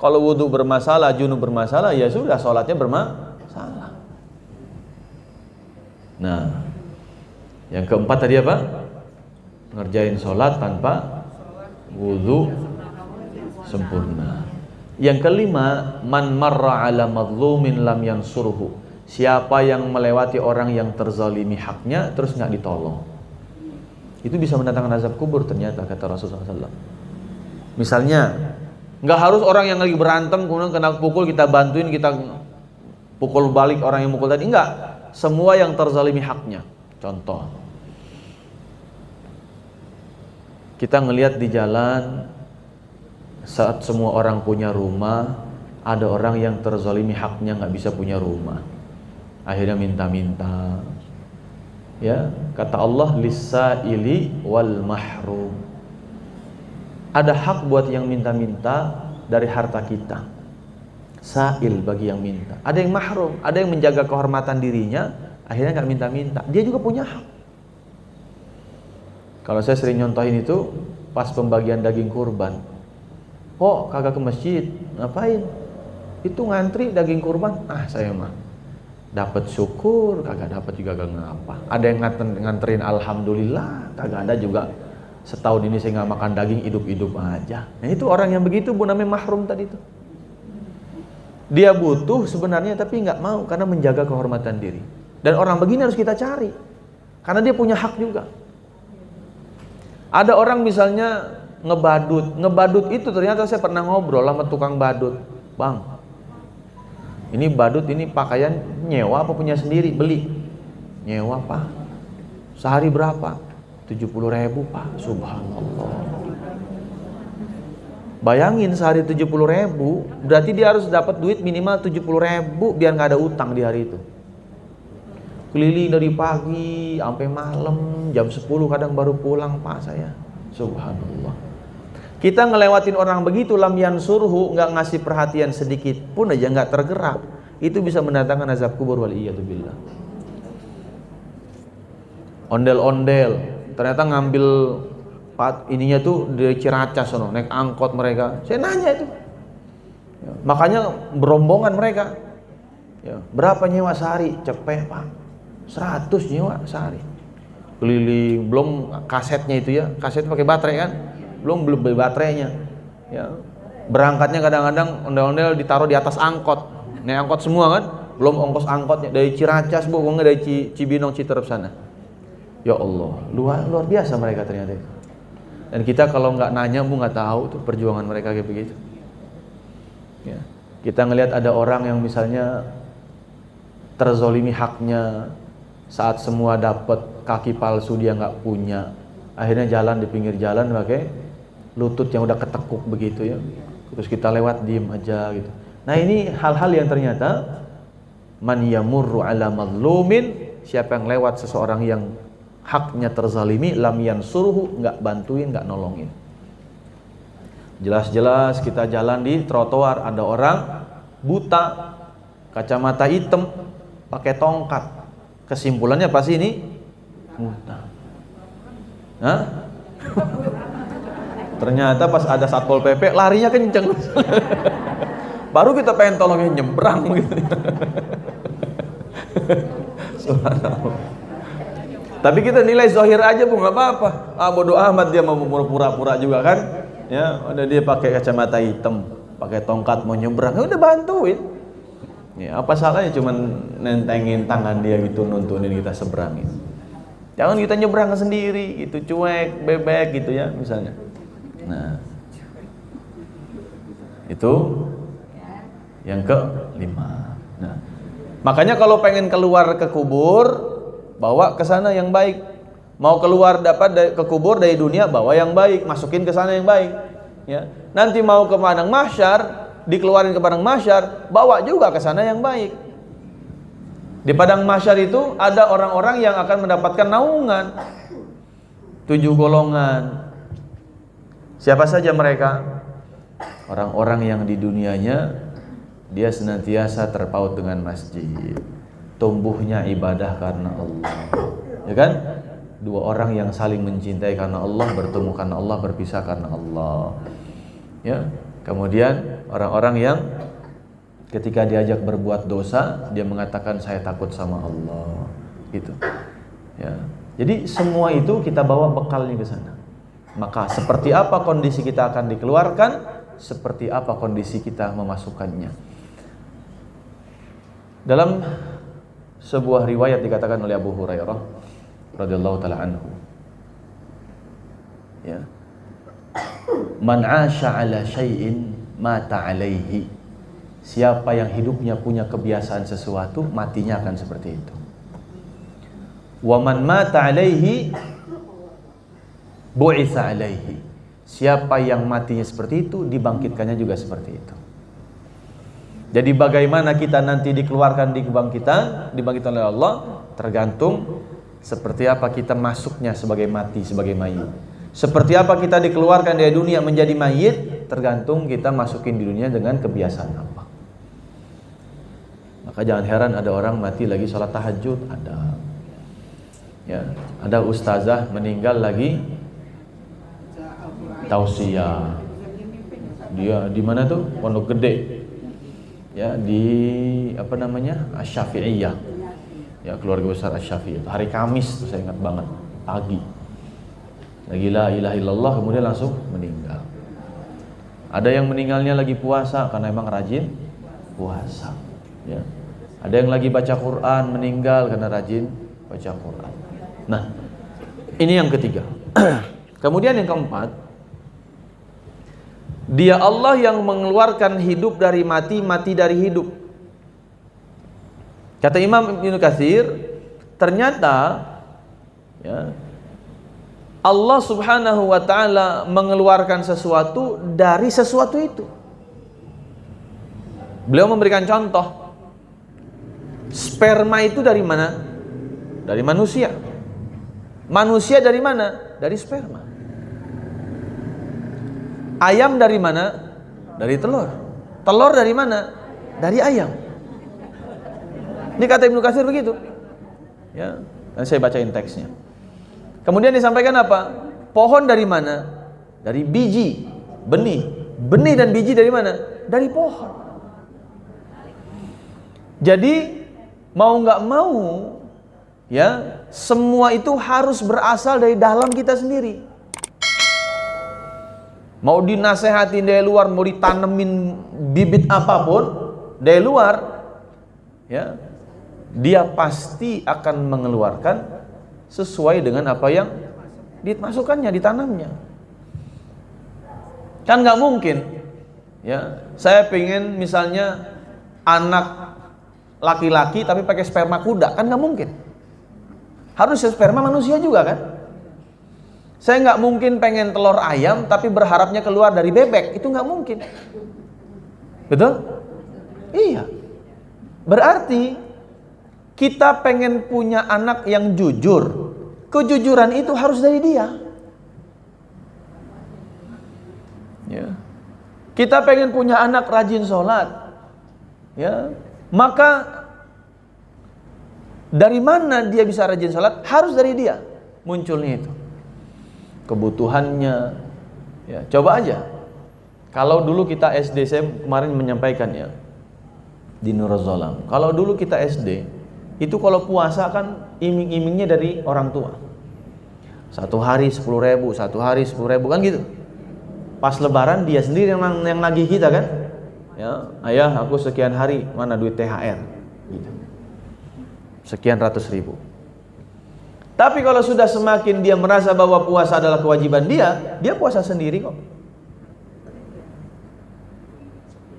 Kalau wudhu bermasalah, junub bermasalah, ya sudah sholatnya bermasalah. Nah, yang keempat tadi apa? Ngerjain sholat tanpa wudhu sempurna. Yang kelima, man marra ala madlumin lam yansurhu. Siapa yang melewati orang yang terzalimi haknya terus nggak ditolong, itu bisa mendatangkan azab kubur ternyata, kata Rasulullah SAW. Misalnya, nggak harus orang yang lagi berantem kemudian kena pukul kita bantuin, kita pukul balik orang yang mukul tadi. Enggak, semua yang terzalimi haknya. Contoh, kita ngelihat di jalan saat semua orang punya rumah, ada orang yang terzalimi haknya nggak bisa punya rumah, akhirnya minta-minta. Ya, kata Allah, lis-sa'ili wal mahrum. Ada hak buat yang minta-minta dari harta kita. Sa'il bagi yang minta. Ada yang mahrum, ada yang menjaga kehormatan dirinya, akhirnya nggak minta-minta. Dia juga punya hak. Kalau saya sering nyontohin itu pas pembagian daging kurban. Kok kagak ke masjid? Ngapain? Itu ngantri daging kurban. Ah, saya mah dapat syukur, kagak dapat juga kagak ngapa. Ada yang nganterin alhamdulillah, kagak ada juga. Setahun ini saya nggak makan daging, hidup-hidup aja. Nah itu orang yang begitu, bu, namanya mahrum tadi itu. Dia butuh sebenarnya tapi nggak mau karena menjaga kehormatan diri. Dan orang begini harus kita cari, karena dia punya hak juga. Ada orang misalnya ngebadut itu ternyata saya pernah ngobrol sama tukang badut. Bang, ini badut ini pakaian nyewa apa punya sendiri? Beli. Nyewa, Pak. Sehari berapa? 70.000, Pak. Subhanallah. Bayangin sehari 70.000, berarti dia harus dapat duit minimal 70.000 biar nggak ada utang di hari itu. Keliling dari pagi sampai malam, jam 10 kadang baru pulang, Pak, saya. Subhanallah. Kita ngelewatin orang begitu, lam yansurhu, nggak ngasih perhatian sedikit pun aja, nggak tergerak, itu bisa mendatangkan azab kubur, waliyatubillah. Ondel-ondel, ternyata ngambil ininya tuh dari Ciracas, naik angkot mereka. Saya nanya itu, ya, makanya berombongan mereka. Ya, berapa nyewa sehari? Cepet, Pak. 100 nyewa sehari. keliling, belum kasetnya itu ya, kaset pakai baterai kan, belum beli baterainya, ya. Berangkatnya kadang-kadang ondel-ondel ditaruh di atas angkot, naik angkot semua kan, belum ongkos angkotnya dari Ciracas bu, nggak dari Cibinong Citerep sana. Ya Allah, luar biasa mereka ternyata. Dan kita kalau nggak nanya bu nggak tahu tuh perjuangan mereka kayak begitu. Ya. Kita ngelihat ada orang yang misalnya terzolimi haknya, saat semua dapat kaki palsu dia nggak punya, akhirnya jalan di pinggir jalan pakai lutut yang udah ketekuk begitu ya, terus kita lewat diem aja gitu. Nah ini hal-hal yang ternyata man yamurru ala mazlumin, siapa yang lewat seseorang yang haknya terzalimi, lam yansuruhu, nggak bantuin, nggak nolongin. Jelas-jelas kita jalan di trotoar, ada orang buta, kacamata hitam, pakai tongkat. Kesimpulannya pasti ini buta. Hah? Ternyata pas ada Satpol PP larinya kenceng. Baru kita pengen tolongin nyebrang gitu. Subhanallah. Tapi kita nilai zahir aja bu, nggak apa-apa. Bodo amat dia mau pura-pura juga kan. Ya, udah dia pakai kacamata hitam, pakai tongkat mau nyebrang, ya udah bantuin. Ya, apa salahnya cuman nentengin tangan dia gitu, nuntunin kita seberangin. Jangan kita nyebrang sendiri gitu, cuek, bebek gitu ya misalnya. Nah, itu yang kelima. Nah, makanya kalau pengen keluar ke kubur, bawa ke sana yang baik. Mau keluar dapat ke kubur dari dunia, bawa yang baik, masukin ke sana yang baik. Ya, nanti mau ke padang mahsyar, dikeluarin ke padang mahsyar, bawa juga ke sana yang baik. Di padang mahsyar itu ada orang-orang yang akan mendapatkan naungan 7 golongan. Siapa saja mereka? Orang-orang yang di dunianya dia senantiasa terpaut dengan masjid, tumbuhnya ibadah karena Allah, ya kan? 2 orang yang saling mencintai karena Allah, bertemu karena Allah, berpisah karena Allah. Ya, kemudian orang-orang yang ketika diajak berbuat dosa, dia mengatakan saya takut sama Allah, gitu. Ya. Jadi semua itu kita bawa bekalnya ke sana. Maka seperti apa kondisi kita akan dikeluarkan, seperti apa kondisi kita memasukkannya. Dalam sebuah riwayat dikatakan oleh Abu Hurairah radhiyallahu taala anhu, ya, man 'asha 'ala syai'in mata 'alaihi. Siapa yang hidupnya punya kebiasaan sesuatu, matinya akan seperti itu. Wa man mata 'alaihi bu'itsa 'alaihi. Siapa yang matinya seperti itu, dibangkitkannya juga seperti itu. Jadi bagaimana kita nanti dikeluarkan di kebangkitan, dibangkitkan oleh Allah, tergantung seperti apa kita masuknya sebagai mati, sebagai mayit. Seperti apa kita dikeluarkan dari dunia menjadi mayit, tergantung kita masukin di dunia dengan kebiasaan apa. Maka jangan heran ada orang mati lagi sholat tahajud, ada. Ya, ada ustazah meninggal lagi tausiah. Dia di mana tuh? Pondok Gede. Ya, di apa namanya? Asy-Syafi'iyah. Ya, keluarga besar Asy-Syafi'iyah. Hari Kamis tuh saya ingat banget, pagi. Lagi la ilaha illallah, kemudian langsung meninggal. Ada yang meninggalnya lagi puasa karena emang rajin puasa. Ya. Ada yang lagi baca Quran meninggal karena rajin baca Quran. Nah, ini yang ketiga. Kemudian yang keempat, Dia Allah yang mengeluarkan hidup dari mati, mati dari hidup. Kata Imam Ibnu Katsir, ternyata ya, Allah Subhanahu wa taala mengeluarkan sesuatu dari sesuatu itu. Beliau memberikan contoh. Sperma itu dari mana? Dari manusia. Manusia dari mana? Dari sperma. Ayam dari mana? Dari telur. Telur dari mana? Dari ayam. Ini kata Ibnu Katsir begitu. Ya, dan saya bacain teksnya. Kemudian disampaikan apa? Pohon dari mana? Dari biji, benih. Benih dan biji dari mana? Dari pohon. Jadi mau nggak mau, ya, semua itu harus berasal dari dalam kita sendiri. Mau dinasehatin dari luar, mau ditanemin bibit apapun dari luar, ya, dia pasti akan mengeluarkan sesuai dengan apa yang dimasukkannya, ditanamnya. Kan nggak mungkin, ya. Saya pengen misalnya anak laki-laki tapi pakai sperma kuda, kan nggak mungkin. Harus sperma manusia juga kan. Saya nggak mungkin pengen telur ayam tapi berharapnya keluar dari bebek, itu nggak mungkin. Betul? Iya. Berarti kita pengen punya anak yang jujur, kejujuran itu harus dari dia. Ya. Kita pengen punya anak rajin sholat, ya, maka dari mana dia bisa rajin sholat? Harus dari dia munculnya itu. Kebutuhannya, ya, coba aja. Kalau dulu kita SD, saya kemarin menyampaikan ya di Nurul Zolam. Kalau dulu kita SD, itu kalau puasa kan iming-imingnya dari orang tua. 1 hari 10.000, 1 hari 10.000 kan gitu. Pas Lebaran dia sendiri yang nagih kita kan. Ya, ayah aku sekian hari, mana duit THR? Gitu. Sekian ratus ribu. Tapi kalau sudah semakin dia merasa bahwa puasa adalah kewajiban dia puasa sendiri kok.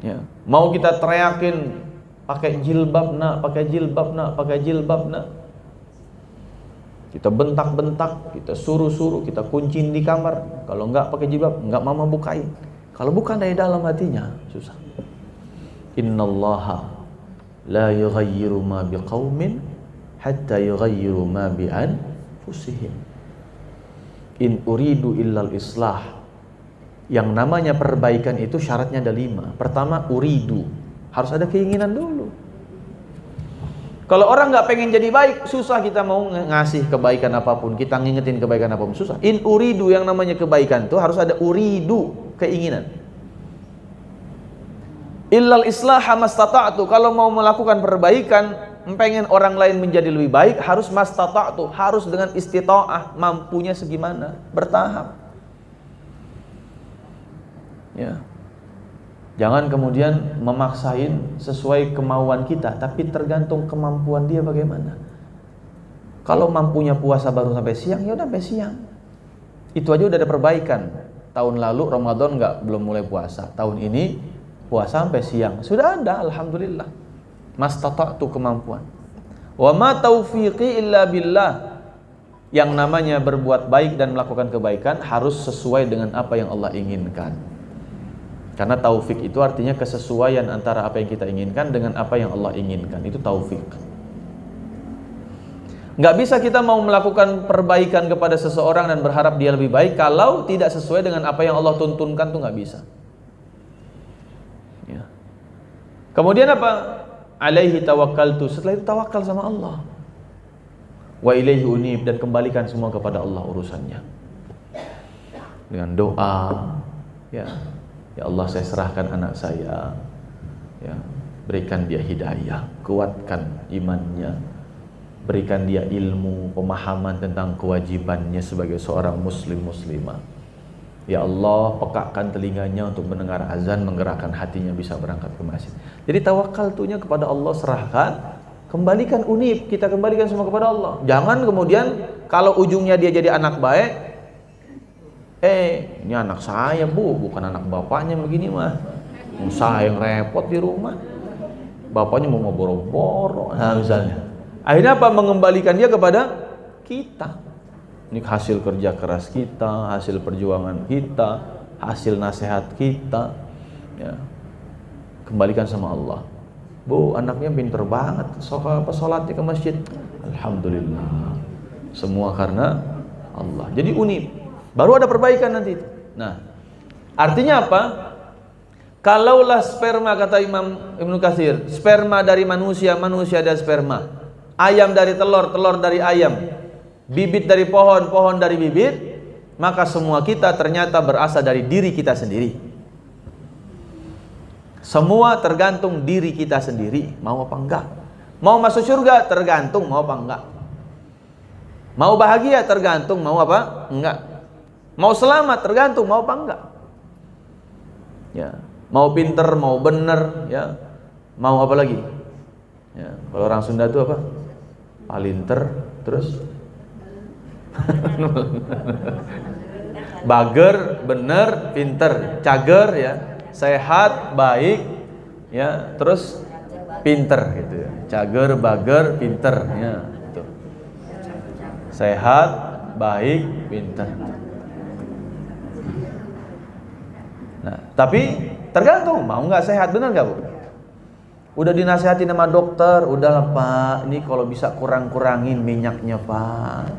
Ya, mau kita teriakin pakai jilbab nak, pakai jilbab nak, pakai jilbab nak. Kita bentak-bentak, kita suruh-suruh, kita kuncin di kamar. Kalau enggak pakai jilbab, enggak mama bukain. Kalau bukan dari dalam hatinya, susah. Innallaha la yughayyiru ma biqaumin hatta yughayyiru ma bi anfusihim. In uridu illal islah. Yang namanya perbaikan itu syaratnya ada 5. Pertama, uridu, harus ada keinginan dulu. Kalau orang nggak pengen jadi baik, susah kita mau ngasih kebaikan apapun, kita ngingetin kebaikan apapun, susah. In uridu, yang namanya kebaikan itu harus ada uridu, keinginan. Illal islaha mastata'tu, kalau mau melakukan perbaikan, pengen orang lain menjadi lebih baik, harus mastata'tu, harus dengan istita'ah, mampunya segimana, bertahap. Ya. Jangan kemudian memaksain sesuai kemauan kita, tapi tergantung kemampuan dia bagaimana. Kalau mampunya puasa baru sampai siang, ya udah sampai siang. Itu aja udah ada perbaikan. Tahun lalu Ramadan belum mulai puasa, tahun ini puasa sampai siang, sudah ada, alhamdulillah. Mastata'tu, kemampuan. Wa ma taufiqi illa billah. Yang namanya berbuat baik dan melakukan kebaikan harus sesuai dengan apa yang Allah inginkan. Karena taufik itu artinya kesesuaian antara apa yang kita inginkan dengan apa yang Allah inginkan. Itu taufik. Nggak bisa kita mau melakukan perbaikan kepada seseorang dan berharap dia lebih baik kalau tidak sesuai dengan apa yang Allah tuntunkan, tuh nggak bisa. Ya. Kemudian apa? Alaihi tawakkaltu. Setelah itu tawakal sama Allah. Wa ilaihi unib, dan kembalikan semua kepada Allah urusannya. Dengan doa, ya. Ya Allah, saya serahkan anak saya, ya, berikan dia hidayah, kuatkan imannya, berikan dia ilmu, pemahaman tentang kewajibannya sebagai seorang muslimah. Ya Allah, pekakan telinganya untuk mendengar azan, menggerakkan hatinya bisa berangkat ke masjid. Jadi tawakal tuhnya kepada Allah, serahkan, kembalikan unib, kita kembalikan semua kepada Allah. Jangan kemudian kalau ujungnya dia jadi anak baik, ini anak saya bu, bukan anak bapaknya begini mah. Saya yang repot di rumah, bapaknya mau boro-boro. Nah misalnya, akhirnya apa? Mengembalikan dia kepada kita. Ini hasil kerja keras kita, hasil perjuangan kita, hasil nasihat kita. Ya. Kembalikan sama Allah. Bu, anaknya pinter banget, sholatnya ke masjid. Alhamdulillah. Semua karena Allah. Jadi unib. Baru ada perbaikan nanti. Nah, artinya apa? Kalaulah sperma, kata Imam Ibnu Katsir, sperma dari manusia, manusia dari sperma, ayam dari telur, telur dari ayam, bibit dari pohon, pohon dari bibit, maka semua kita ternyata berasal dari diri kita sendiri. Semua tergantung diri kita sendiri, mau apa enggak. Mau masuk surga tergantung mau apa enggak. Mau bahagia tergantung mau apa? Enggak. Mau selamat tergantung mau apa enggak. Ya, mau pinter, mau bener, ya. Mau apa lagi? Ya, kalau orang Sunda itu apa? Palinter, terus bager, bener, pinter, cager, ya, sehat, baik, ya, terus pinter gitu ya. Cager, bager, pinter, ya, gitu. Sehat, baik, pinter. Nah, tapi tergantung mau nggak sehat, benar nggak Bu? Udah dinasihati sama dokter, udahlah Pak, ini kalau bisa kurang-kurangin minyaknya Pak.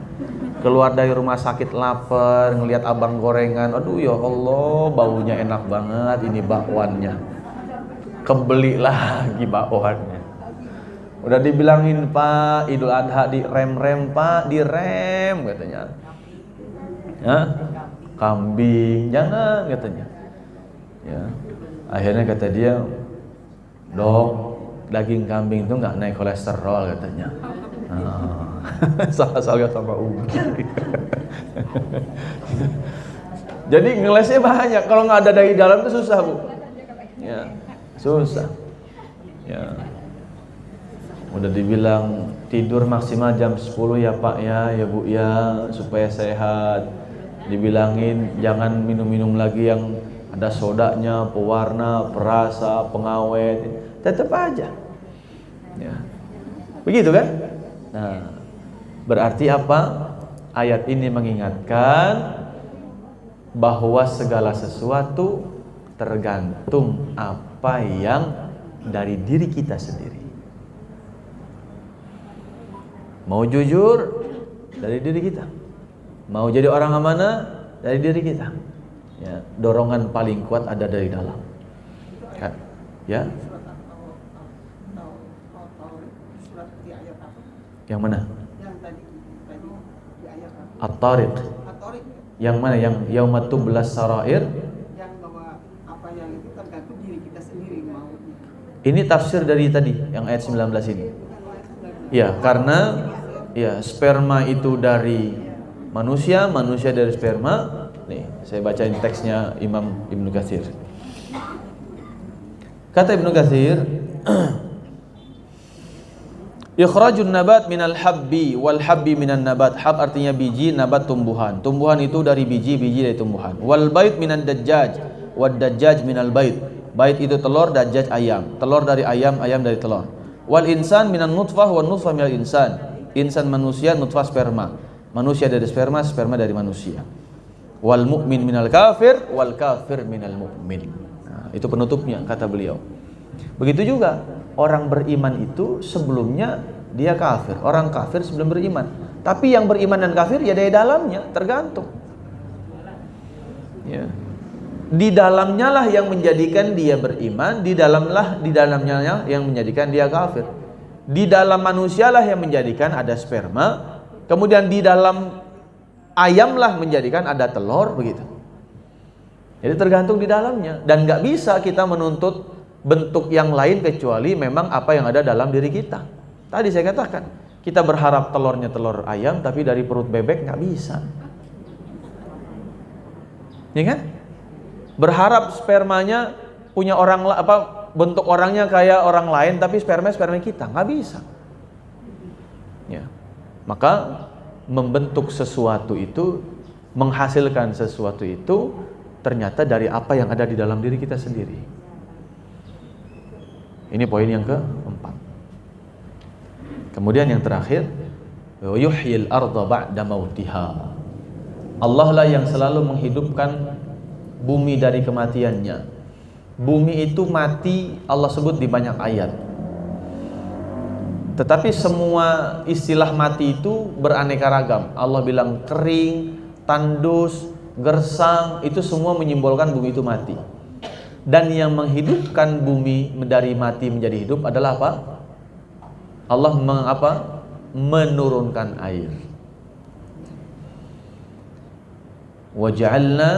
Keluar dari rumah sakit lapar, ngelihat abang gorengan, aduh ya Allah, baunya enak banget ini bakwannya. Kebeli lagi bakwannya. Udah dibilangin Pak, Idul Adha direm-rem Pak, direm katanya. Ya, kambing jangan katanya. Ya, akhirnya kata dia, Dok, daging kambing itu nggak naik kolesterol katanya. Salah sama Umi. Jadi ngelesnya banyak. Kalau nggak ada dari dalam itu susah Bu. Ya, susah. Ya. Udah dibilang tidur maksimal jam 10 ya Pak ya Bu ya, supaya sehat. Dibilangin jangan minum-minum lagi yang ada sodanya, pewarna, perasa, pengawet. Tetap aja. Ya. Begitu kan? Nah, berarti apa? Ayat ini mengingatkan bahwa segala sesuatu tergantung apa yang dari diri kita sendiri. Mau jujur dari diri kita, mau jadi orang amanah dari diri kita. Ya, dorongan paling kuat ada dari dalam. Kan? Ya. Yang mana? Yang tadi di ayat At-Tariq. Yang mana? Yang yaumatu belas sarair. Yang bahwa apa yang itu tergantung diri kita sendiri maunya. Ini tafsir dari tadi yang ayat 19 ini. Ya, karena ya sperma itu dari manusia, manusia dari sperma. Nih, saya bacain teksnya Imam Ibnu Katsir. Kata Ibnu Katsir, ikhrajun nabat minal habbi wal habbi minan nabat. Hab artinya biji, nabat tumbuhan. Tumbuhan itu dari biji, biji dari tumbuhan. Wal bait minan dajjaj, wad dajjaj minal bait. Bait itu telur, dajjaj ayam. Telur dari ayam, ayam dari telur. Wal insan minan nutfah, wan nutfah minal insan. Insan manusia, nutfah sperma. Manusia dari sperma, sperma dari manusia. Wal mu'min minal kafir, wal kafir minal mu'min. Nah, itu penutupnya kata beliau. Begitu juga orang beriman itu sebelumnya dia kafir, orang kafir sebelum beriman. Tapi yang beriman dan kafir ya dari dalamnya, tergantung. Ya. Di dalamnya lah yang menjadikan dia beriman, di dalamnya yang menjadikan dia kafir. Di dalam manusialah yang menjadikan ada sperma, kemudian di dalam ayamlah menjadikan ada telur, begitu. Jadi tergantung di dalamnya, dan nggak bisa kita menuntut bentuk yang lain kecuali memang apa yang ada dalam diri kita. Tadi saya katakan, kita berharap telurnya telur ayam, tapi dari perut bebek nggak bisa, ya kan? Berharap spermanya punya orang bentuk orangnya kayak orang lain, tapi sperma kita nggak bisa. Ya, maka membentuk sesuatu itu, menghasilkan sesuatu itu ternyata dari apa yang ada di dalam diri kita sendiri. Ini poin yang keempat. Kemudian yang terakhir, yuhyil arda ba'da mautiha. Allah lah yang selalu menghidupkan bumi dari kematiannya. Bumi itu mati, Allah sebut di banyak ayat. Tetapi semua istilah mati itu beraneka ragam. Allah bilang kering, tandus, gersang, itu semua menyimbolkan bumi itu mati. Dan yang menghidupkan bumi dari mati menjadi hidup adalah apa? Allah menurunkan air. Waja'alna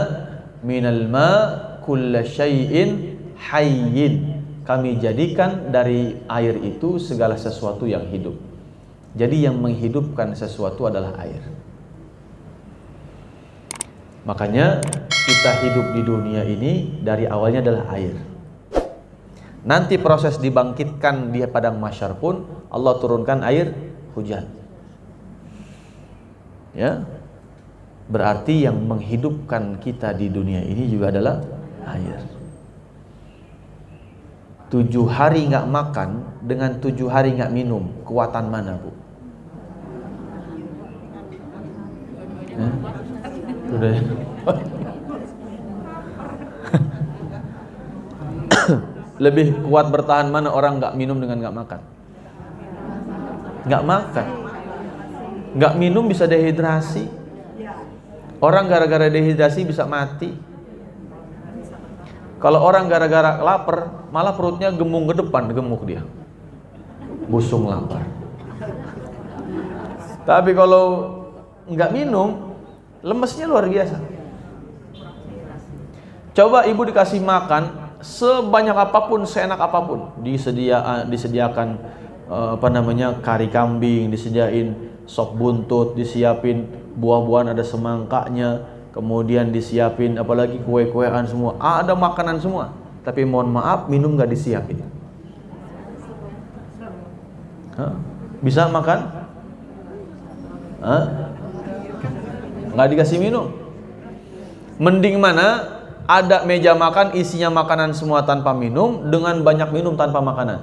minal ma' kulla syai'in hayyin. Kami jadikan dari air itu segala sesuatu yang hidup. Jadi yang menghidupkan sesuatu adalah air. Makanya kita hidup di dunia ini dari awalnya adalah air. Nanti proses dibangkitkan di padang mahsyar pun Allah turunkan air hujan. Ya. Berarti yang menghidupkan kita di dunia ini juga adalah air. 7 hari nggak makan dengan 7 hari nggak minum, kekuatan mana, Bu? Udah ya? Lebih kuat bertahan mana orang nggak minum dengan nggak makan? Nggak makan, nggak minum bisa dehidrasi. Orang gara-gara dehidrasi bisa mati. Kalau orang gara-gara lapar, malah perutnya gemuk ke depan, gemuk dia, busung lapar. Tapi kalau nggak minum, lemesnya luar biasa. Coba ibu dikasih makan sebanyak apapun, seenak apapun, disediakan kari kambing, disediain sop buntut, disiapin buah-buahan, ada semangkanya, kemudian disiapin apalagi kue-kuean semua, ada makanan semua. Tapi mohon maaf, minum nggak disiapin. Bisa makan? Nggak dikasih minum. Mending mana? Ada meja makan isinya makanan semua tanpa minum, dengan banyak minum tanpa makanan.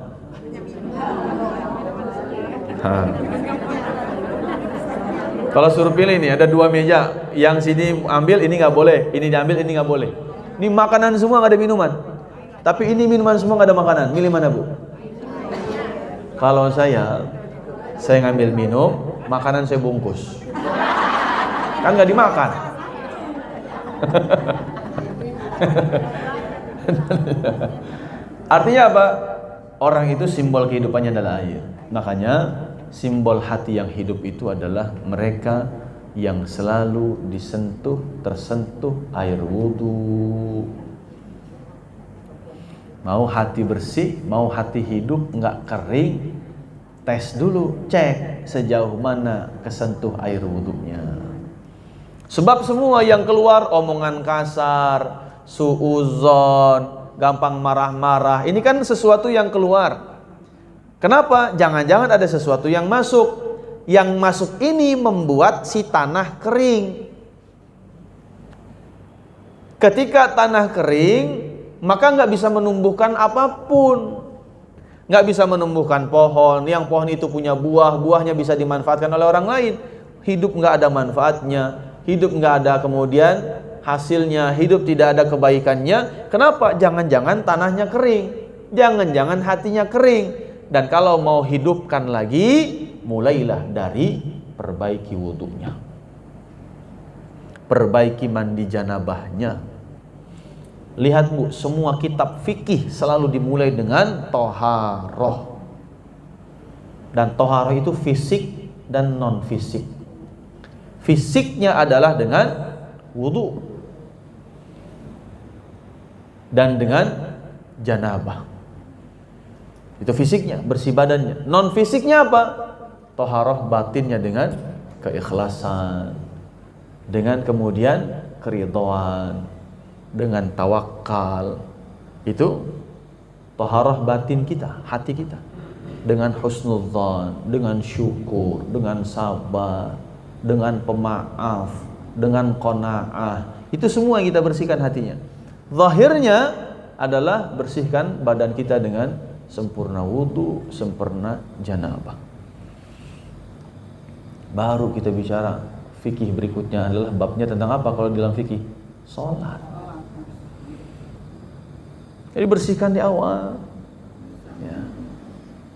Kalau suruh pilih nih, ada 2 meja, yang sini ambil, ini nggak boleh, ini diambil, ini nggak boleh. Ini makanan semua nggak ada minuman, tapi ini minuman semua nggak ada makanan. Milih mana, Bu? Kalau saya ngambil minum, makanan saya bungkus, kan nggak dimakan. Artinya apa? Orang itu simbol kehidupannya adalah air. Makanya simbol hati yang hidup itu adalah mereka yang selalu tersentuh air wudu. Mau hati bersih, mau hati hidup, nggak kering, tes dulu, cek sejauh mana kesentuh air wudunya. Sebab semua yang keluar omongan kasar, suuzon, gampang marah-marah, ini kan sesuatu yang keluar. Kenapa? Jangan-jangan ada sesuatu yang masuk. Yang masuk ini membuat si tanah kering. Ketika tanah kering, maka nggak bisa menumbuhkan apapun. Nggak bisa menumbuhkan pohon. Yang pohon itu punya buah, buahnya bisa dimanfaatkan oleh orang lain. Hidup nggak ada manfaatnya. Hidup nggak ada kemudian hasilnya, hidup tidak ada kebaikannya. Kenapa? Jangan-jangan tanahnya kering, jangan-jangan hatinya kering. Dan kalau mau hidupkan lagi, mulailah dari perbaiki wudunya, perbaiki mandi janabahnya. Lihat, Bu, semua kitab fikih selalu dimulai dengan toharoh. Dan toharoh itu fisik dan non fisik. Fisiknya adalah dengan wudu dan dengan janabah. Itu fisiknya, bersih badannya. Non fisiknya apa? Toharoh batinnya dengan keikhlasan, dengan kemudian keridhaan, dengan tawakal. Itu toharoh batin kita, hati kita, dengan husnudzan, dengan syukur, dengan sabar, dengan pemaaf, dengan qanaah. Itu semua kita bersihkan hatinya. Zahirnya adalah bersihkan badan kita dengan sempurna wudu, sempurna janabah. Baru kita bicara fikih berikutnya adalah babnya tentang apa kalau dalam fikih? Salat. Jadi bersihkan di awal. Ya.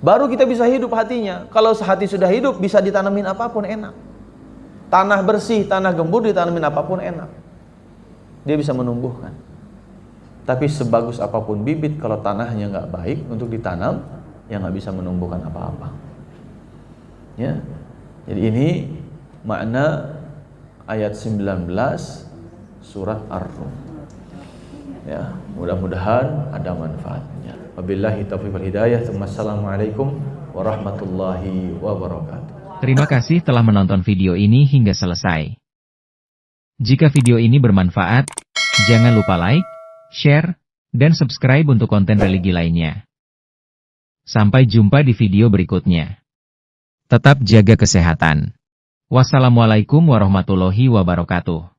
Baru kita bisa hidup hatinya. Kalau hati sudah hidup, bisa ditanamin apapun enak. Tanah bersih, tanah gembur, ditanamin apapun enak. Dia bisa menumbuhkan. Tapi sebagus apapun bibit, kalau tanahnya nggak baik untuk ditanam, ya nggak bisa menumbuhkan apa-apa. Ya, jadi ini makna ayat 19 surat Ar-Rum. Ya, mudah-mudahan ada manfaatnya. Wabillahi taufiq wal hidayah. Assalamualaikum warahmatullahi wabarakatuh. Terima kasih telah menonton video ini hingga selesai. Jika video ini bermanfaat, jangan lupa like, share, dan subscribe untuk konten religi lainnya. Sampai jumpa di video berikutnya. Tetap jaga kesehatan. Wassalamualaikum warahmatullahi wabarakatuh.